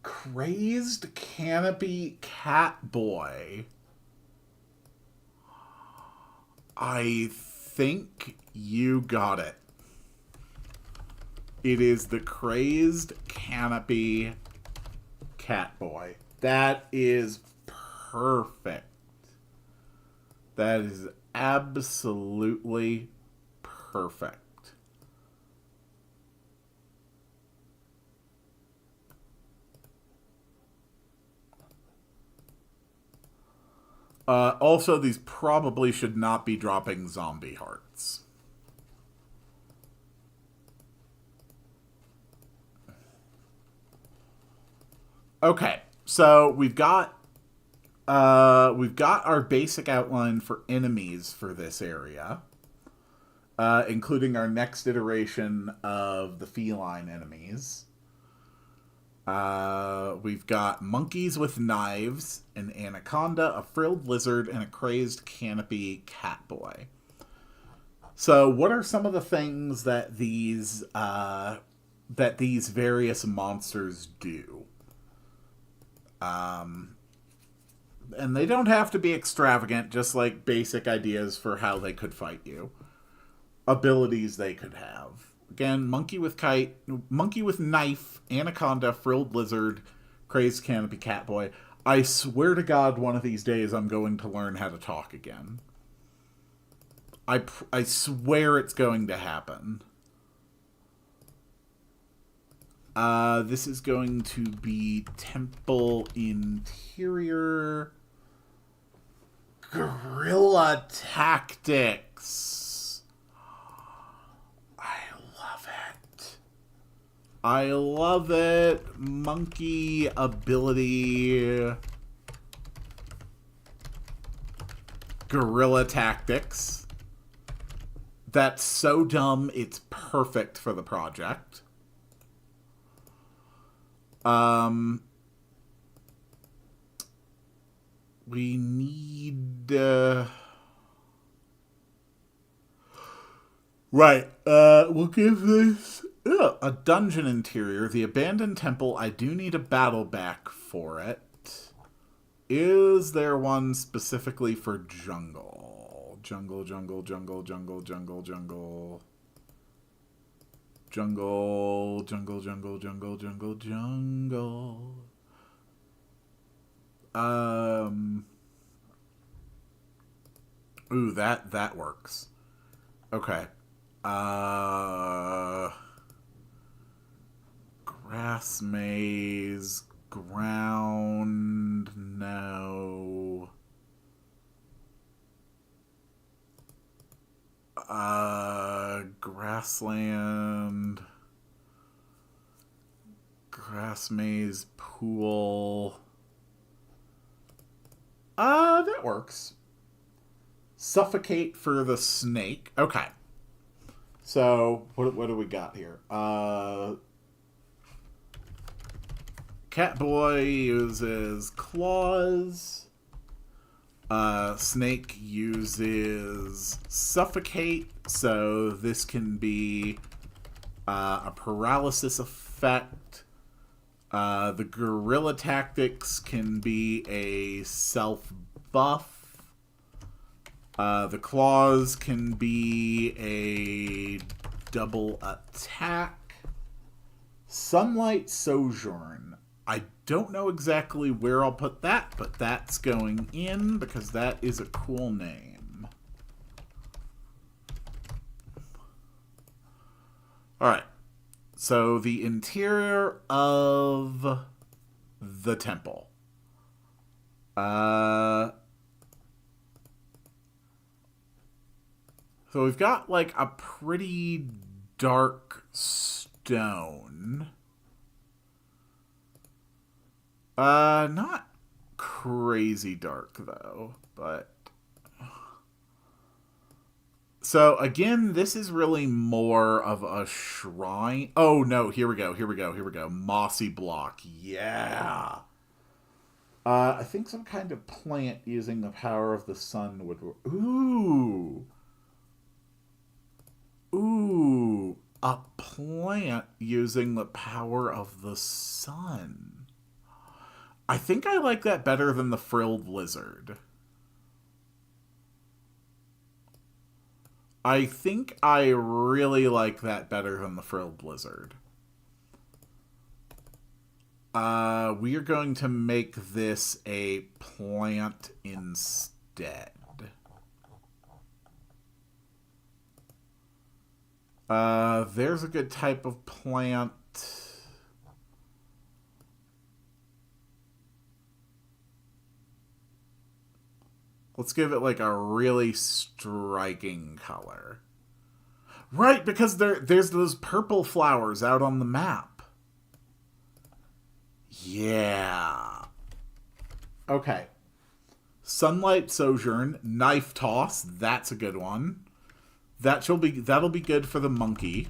Crazed canopy cat boy. I think you got it. It is the crazed canopy cat boy. That is perfect. That is absolutely perfect. Also, these probably should not be dropping zombie hearts. Okay, so we've got our basic outline for enemies for this area, including our next iteration of the feline enemies. We've got monkeys with knives, an anaconda, a frilled lizard, and a crazed canopy catboy. So, what are some of the things that these various monsters do? And they don't have to be extravagant, just like basic ideas for how they could fight you. Abilities they could have. Again, monkey with knife, anaconda, frilled lizard, crazed canopy catboy. I swear to God, one of these days I'm going to learn how to talk again. I swear it's going to happen. This is going to be temple interior. Guerrilla tactics. I love it. Monkey ability. Guerrilla tactics. That's so dumb, it's perfect for the project. We need... Right, we'll give this... a dungeon interior. The abandoned temple. I do need a battle back for it. Is there one specifically for jungle? Jungle. Ooh, that works. Okay. Grass maze, ground, no. Grassland, grass maze, pool. That works. Suffocate for the snake. Okay. So, what do we got here? Catboy uses claws. Snake uses suffocate, so this can be a paralysis effect. The guerrilla tactics can be a self-buff. The claws can be a double attack. Sunlight Sojourn. I don't know exactly where I'll put that, but that's going in because that is a cool name. Alright. So the interior of the temple. So we've got like a pretty dark stone. Not crazy dark though, but... So again, this is really more of a shrine. Oh no, here we go. Mossy block. Yeah. I think some kind of plant using the power of the sun would... Ooh. Ooh. A plant using the power of the sun. I think I like that better than the frilled lizard. I think I really like that better than the frilled lizard. We are going to make this a plant instead. There's a good type of plant. Let's give it like a really striking color. Right, because there's those purple flowers out on the map. Yeah. Okay. Sunlight Sojourn, Knife Toss, that's a good one. That'll be good for the monkey.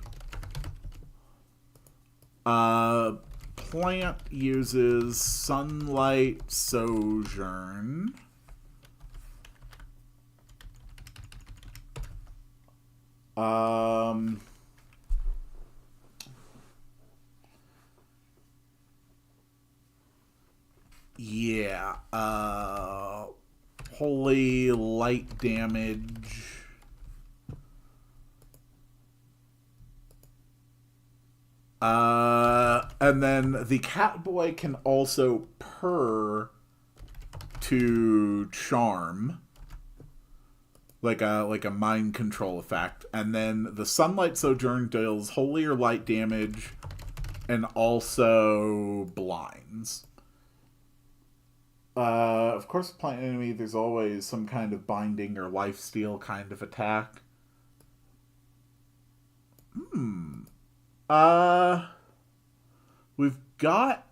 Plant uses Sunlight Sojourn. Yeah. Holy light damage. And then the Catboy can also purr to charm. Like a mind control effect. And then the Sunlight Sojourn deals holy or light damage and also blinds. Of course, plant enemy, there's always some kind of binding or lifesteal kind of attack. We've got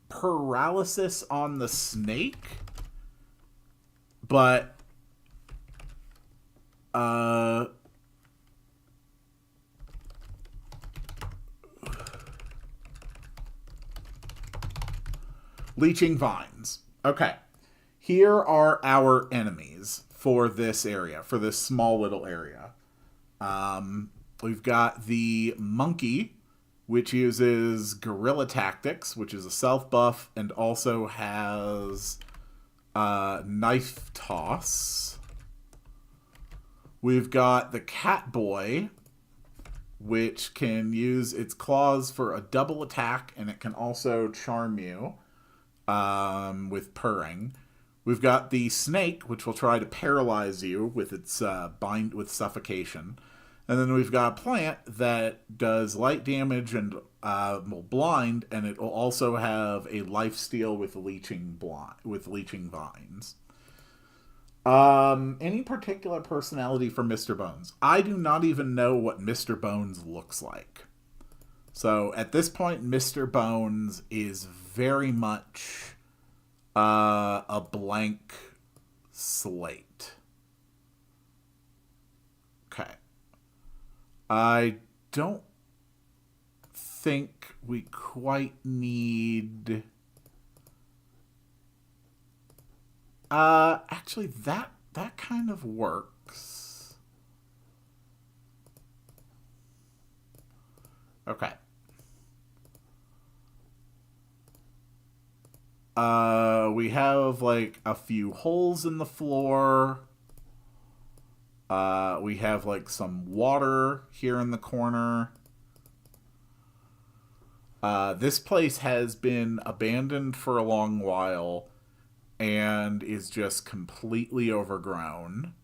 paralysis on the snake, but leeching vines. Okay. Here are our enemies for this area, for this small little area. We've got the monkey, which uses Guerrilla Tactics, which is a self buff, and also has Knife Toss. We've got the Catboy, which can use its claws for a double attack, and it can also charm you with purring. We've got the snake, which will try to paralyze you with its bind with suffocation. And then we've got a plant that does light damage and will blind, and it will also have a lifesteal with leeching vines. Any particular personality for Mr. Bones? I do not even know what Mr. Bones looks like. So at this point, Mr. Bones is very much a blank slate. Okay. I don't think we quite need... actually, that kind of works. Okay. We have, like, a few holes in the floor. We have, like, some water here in the corner. This place has been abandoned for a long while and is just completely overgrown.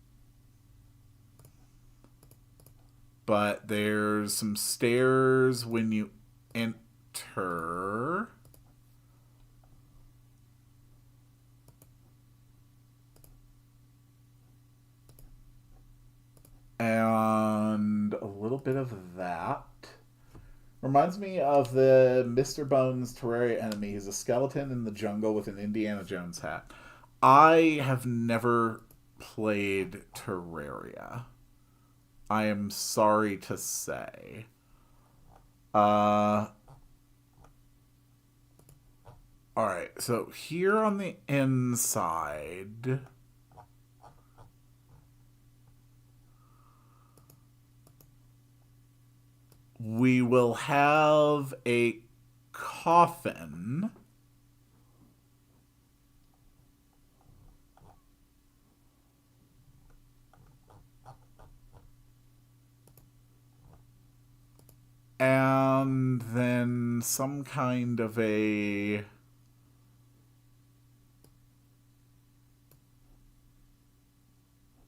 But there's some stairs when you enter. And a little bit of that. Reminds me of the Mr. Bones Terraria enemy. He's a skeleton in the jungle with an Indiana Jones hat. I have never played Terraria. I am sorry to say. Alright, so here on the inside... we will have a coffin. And then some kind of a...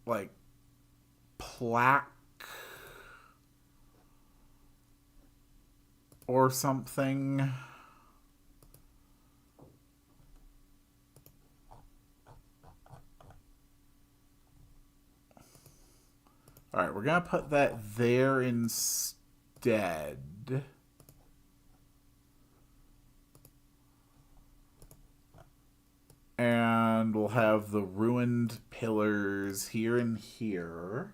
like, plaque or something. Alright, we're going to put that there instead. And we'll have the ruined pillars here and here.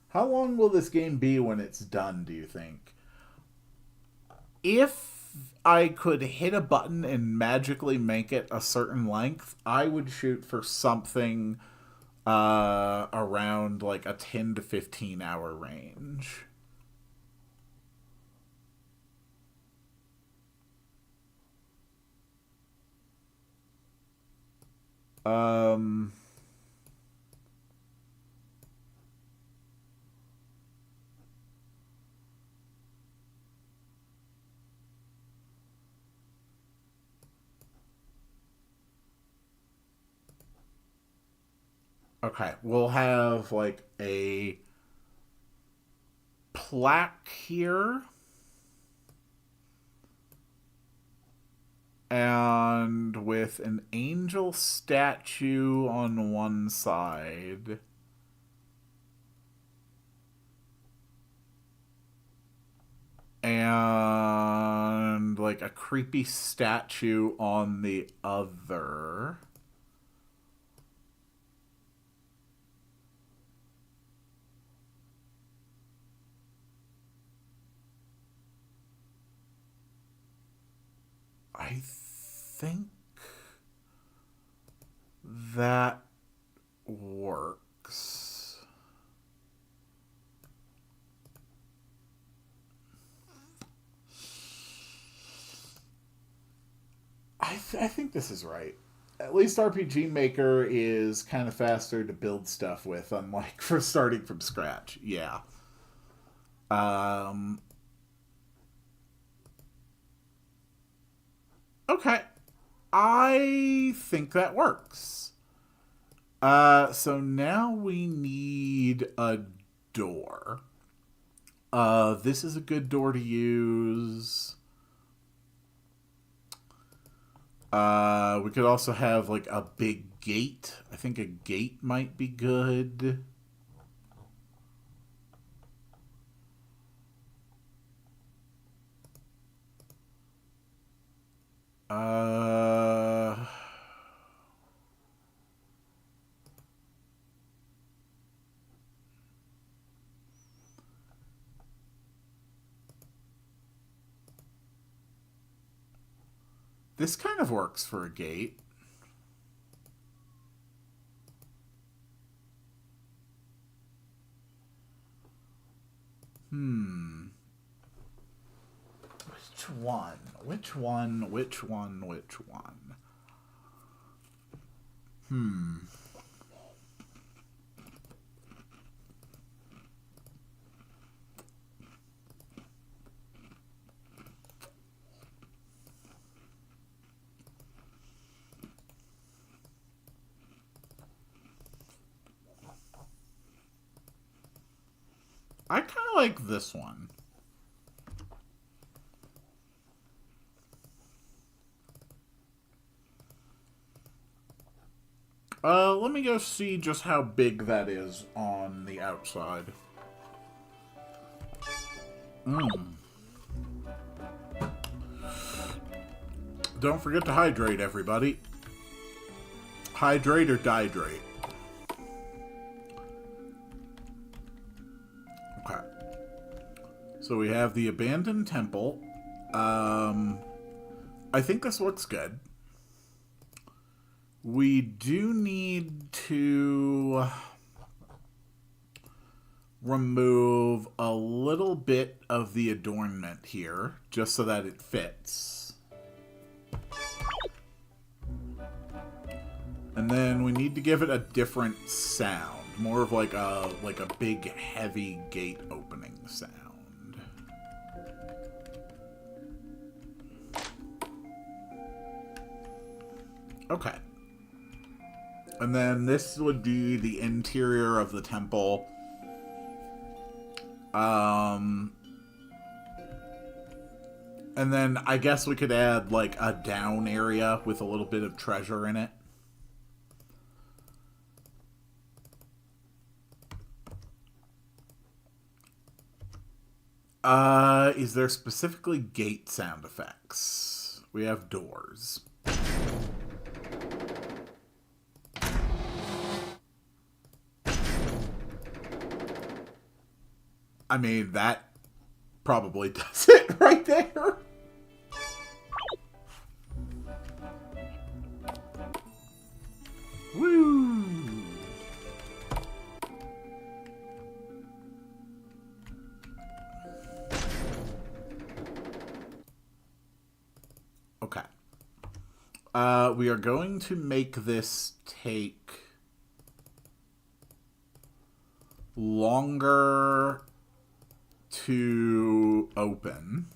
How long will this game be when it's done, do you think? If I could hit a button and magically make it a certain length, I would shoot for something around like a 10 to 15 hour range. Okay, we'll have like a plaque here. And with an angel statue on one side. And like a creepy statue on the other. I think that works. I think this is right. At least RPG Maker is kind of faster to build stuff with, unlike for starting from scratch. Yeah. Okay. I think that works. So now we need a door. This is a good door to use. We could also have like a big gate. I think a gate might be good. This kind of works for a gate. Which one? Which one? Which one? Which one? I kind of like this one. Let me go see just how big that is on the outside. Don't forget to hydrate, everybody. Hydrate or dihydrate. Okay. So we have the abandoned temple. I think this looks good. We do need to remove a little bit of the adornment here, just so that it fits. And then we need to give it a different sound, more of like a big, heavy gate opening sound. Okay. And then this would be the interior of the temple. And then I guess we could add like a down area with a little bit of treasure in it. Is there specifically gate sound effects? We have doors. I mean, that probably does it right there. Woo! Okay. We are going to make this take longer to open.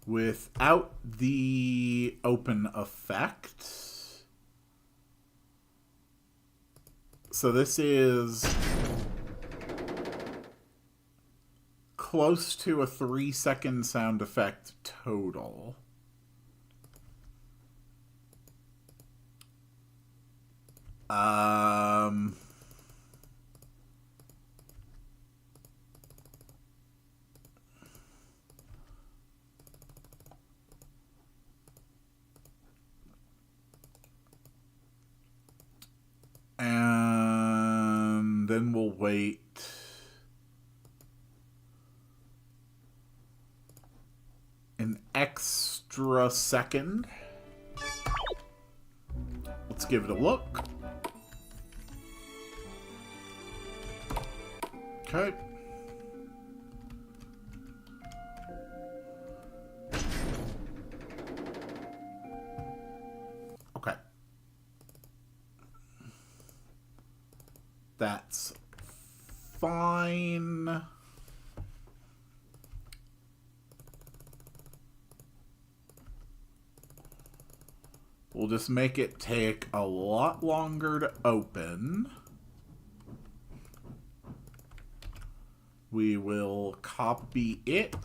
Without the open effect. So this is close to a 3-second sound effect total. And then we'll wait an extra second. Let's give it a look. Okay. Okay. That's fine. We'll just make it take a lot longer to open. We will copy it.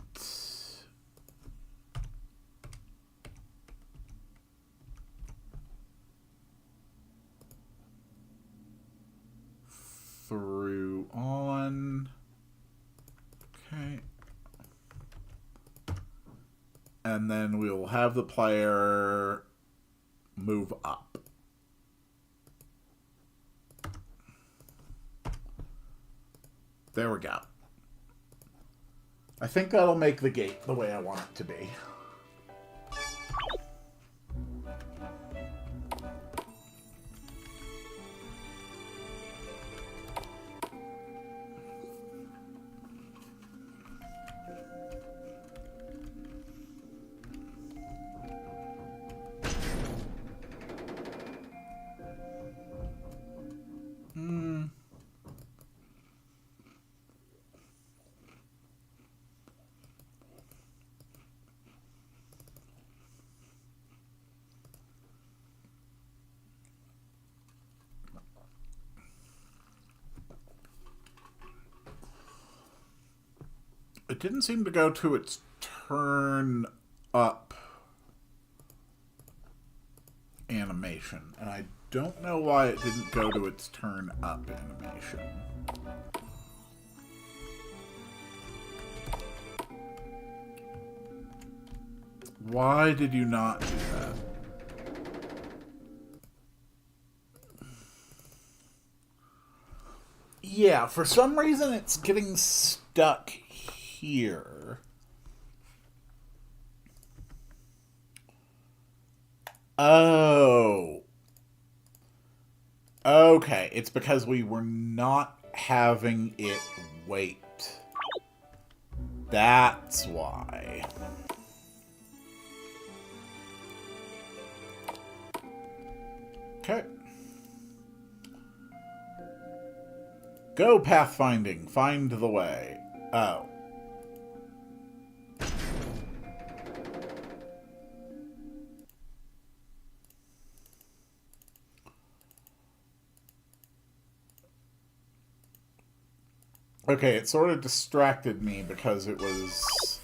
Through on. Okay. And then we will have the player move up. There we go. I think that'll make the gate the way I want it to be. It didn't seem to go to its turn up animation, and I don't know why it didn't go to its turn up animation. Why did you not do that? Yeah, for some reason it's getting stuck here. Oh. Okay, it's because we were not having it wait. That's why. Okay. Go pathfinding. Find the way. Oh. Okay, it sort of distracted me because it was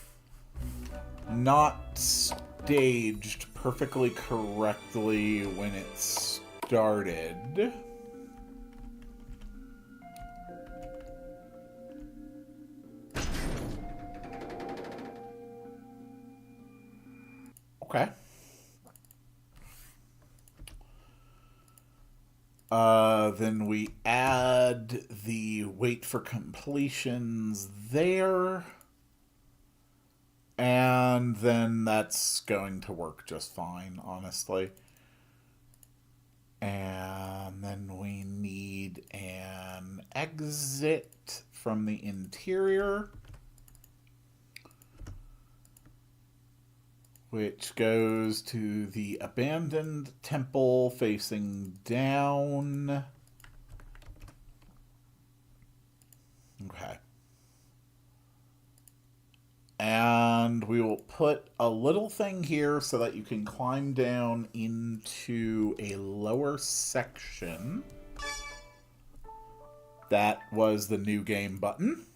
not staged perfectly correctly when it started. Okay. Then we add the wait for completions there. And then that's going to work just fine, honestly. And then we need an exit from the interior, which goes to the abandoned temple facing down. Okay. And we will put a little thing here so that you can climb down into a lower section. That was the new game button.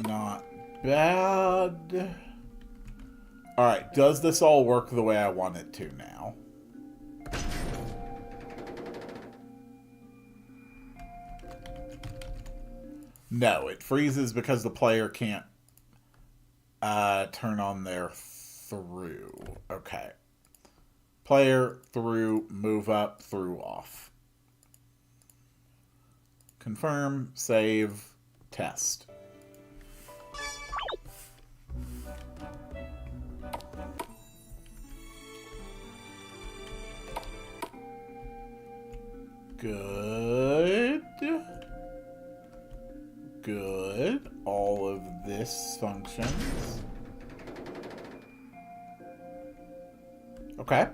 Not bad. Alright, does this all work the way I want it to now? No, it freezes because the player can't turn on their through. Okay. Player, through, move up, through, off. Confirm, save, test. Good. Good. All of this functions. Okay.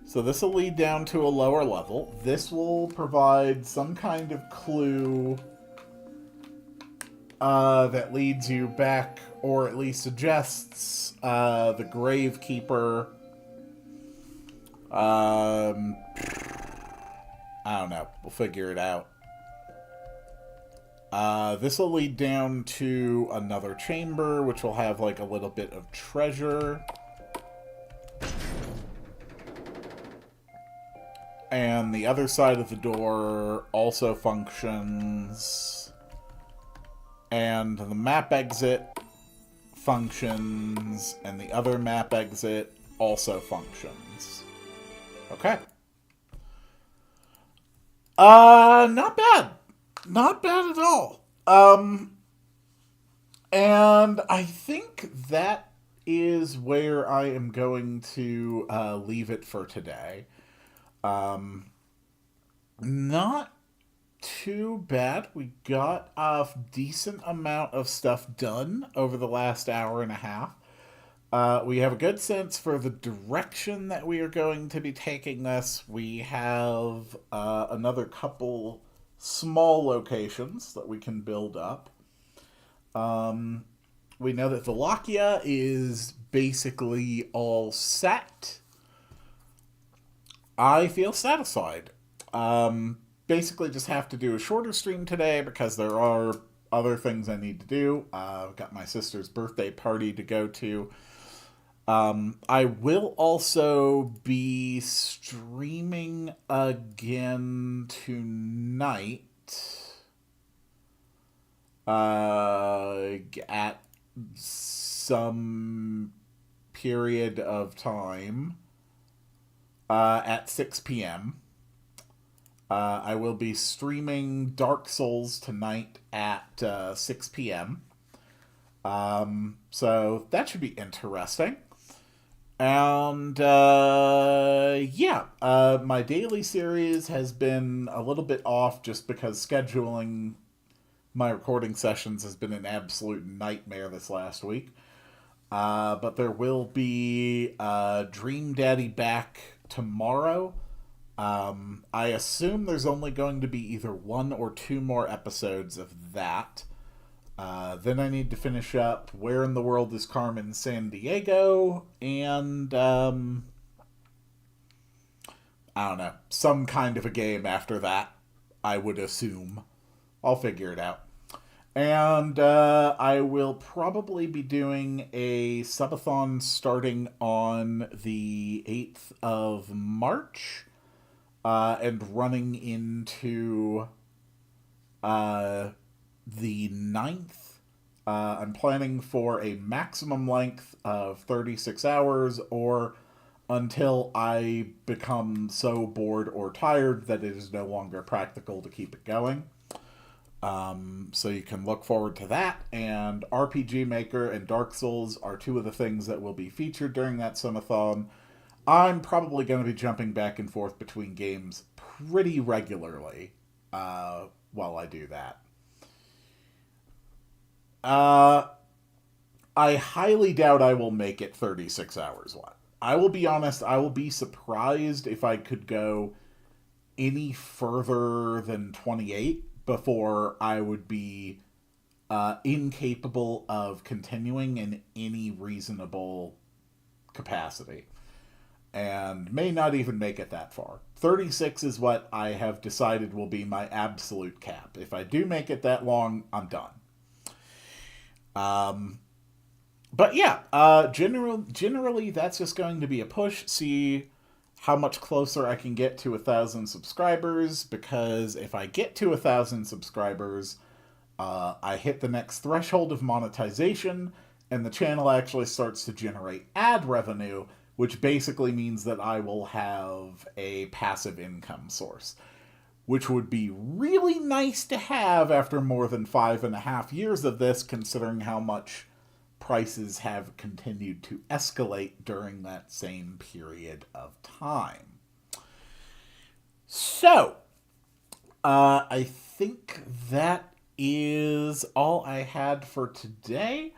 So this will lead down to a lower level. This will provide some kind of clue that leads you back, or at least suggests the Gravekeeper. I don't know. We'll figure it out. This will lead down to another chamber, which will have like a little bit of treasure. And the other side of the door also functions. And the map exit functions. And the other map exit also functions. Okay. Not bad. Not bad at all. And I think that is where I am going to leave it for today. Not too bad. We got a decent amount of stuff done over the last hour and a half. We have a good sense for the direction that we are going to be taking this. We have another couple small locations that we can build up. We know that Wallachia is basically all set. I feel satisfied. Basically just have to do a shorter stream today because there are other things I need to do. I've got my sister's birthday party to go to. I will also be streaming again tonight at some period of time at 6 p.m. I will be streaming Dark Souls tonight at 6 p.m. So that should be interesting. And, yeah, my daily series has been a little bit off just because scheduling my recording sessions has been an absolute nightmare this last week. But there will be Dream Daddy back tomorrow. I assume there's only going to be either 1 or 2 more episodes of that. Then I need to finish up Where in the World is Carmen San Diego, and I I don't know, some kind of a game after that, I would assume. I'll figure it out. And I will probably be doing a subathon starting on the 8th of March and running into the 9th. I'm planning for a maximum length of 36 hours or until I become so bored or tired that it is no longer practical to keep it going. So you can look forward to that. And RPG Maker and Dark Souls are two of the things that will be featured during that sumathon. I'm probably going to be jumping back and forth between games pretty regularly while I do that. Uh, I highly doubt I will make it 36 hours one. I will be honest, I will be surprised if I could go any further than 28 before I would be incapable of continuing in any reasonable capacity. And may not even make it that far. 36 is what I have decided will be my absolute cap. If I do make it that long, I'm done. But yeah, generally that's just going to be a push. See how much closer I can get to 1,000 subscribers, because if I get to 1,000 subscribers, I hit the next threshold of monetization, and the channel actually starts to generate ad revenue, which basically means that I will have a passive income source, which would be really nice to have after more than 5.5 years of this, considering how much prices have continued to escalate during that same period of time. So, I think that is all I had for today.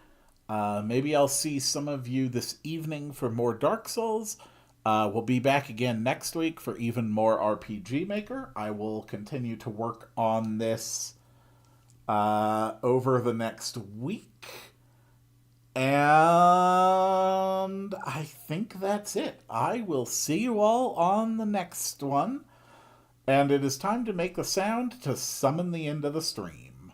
Maybe I'll see some of you this evening for more Dark Souls. We'll be back again next week for even more RPG Maker. I will continue to work on this over the next week. And I think that's it. I will see you all on the next one. And it is time to make the sound to summon the end of the stream.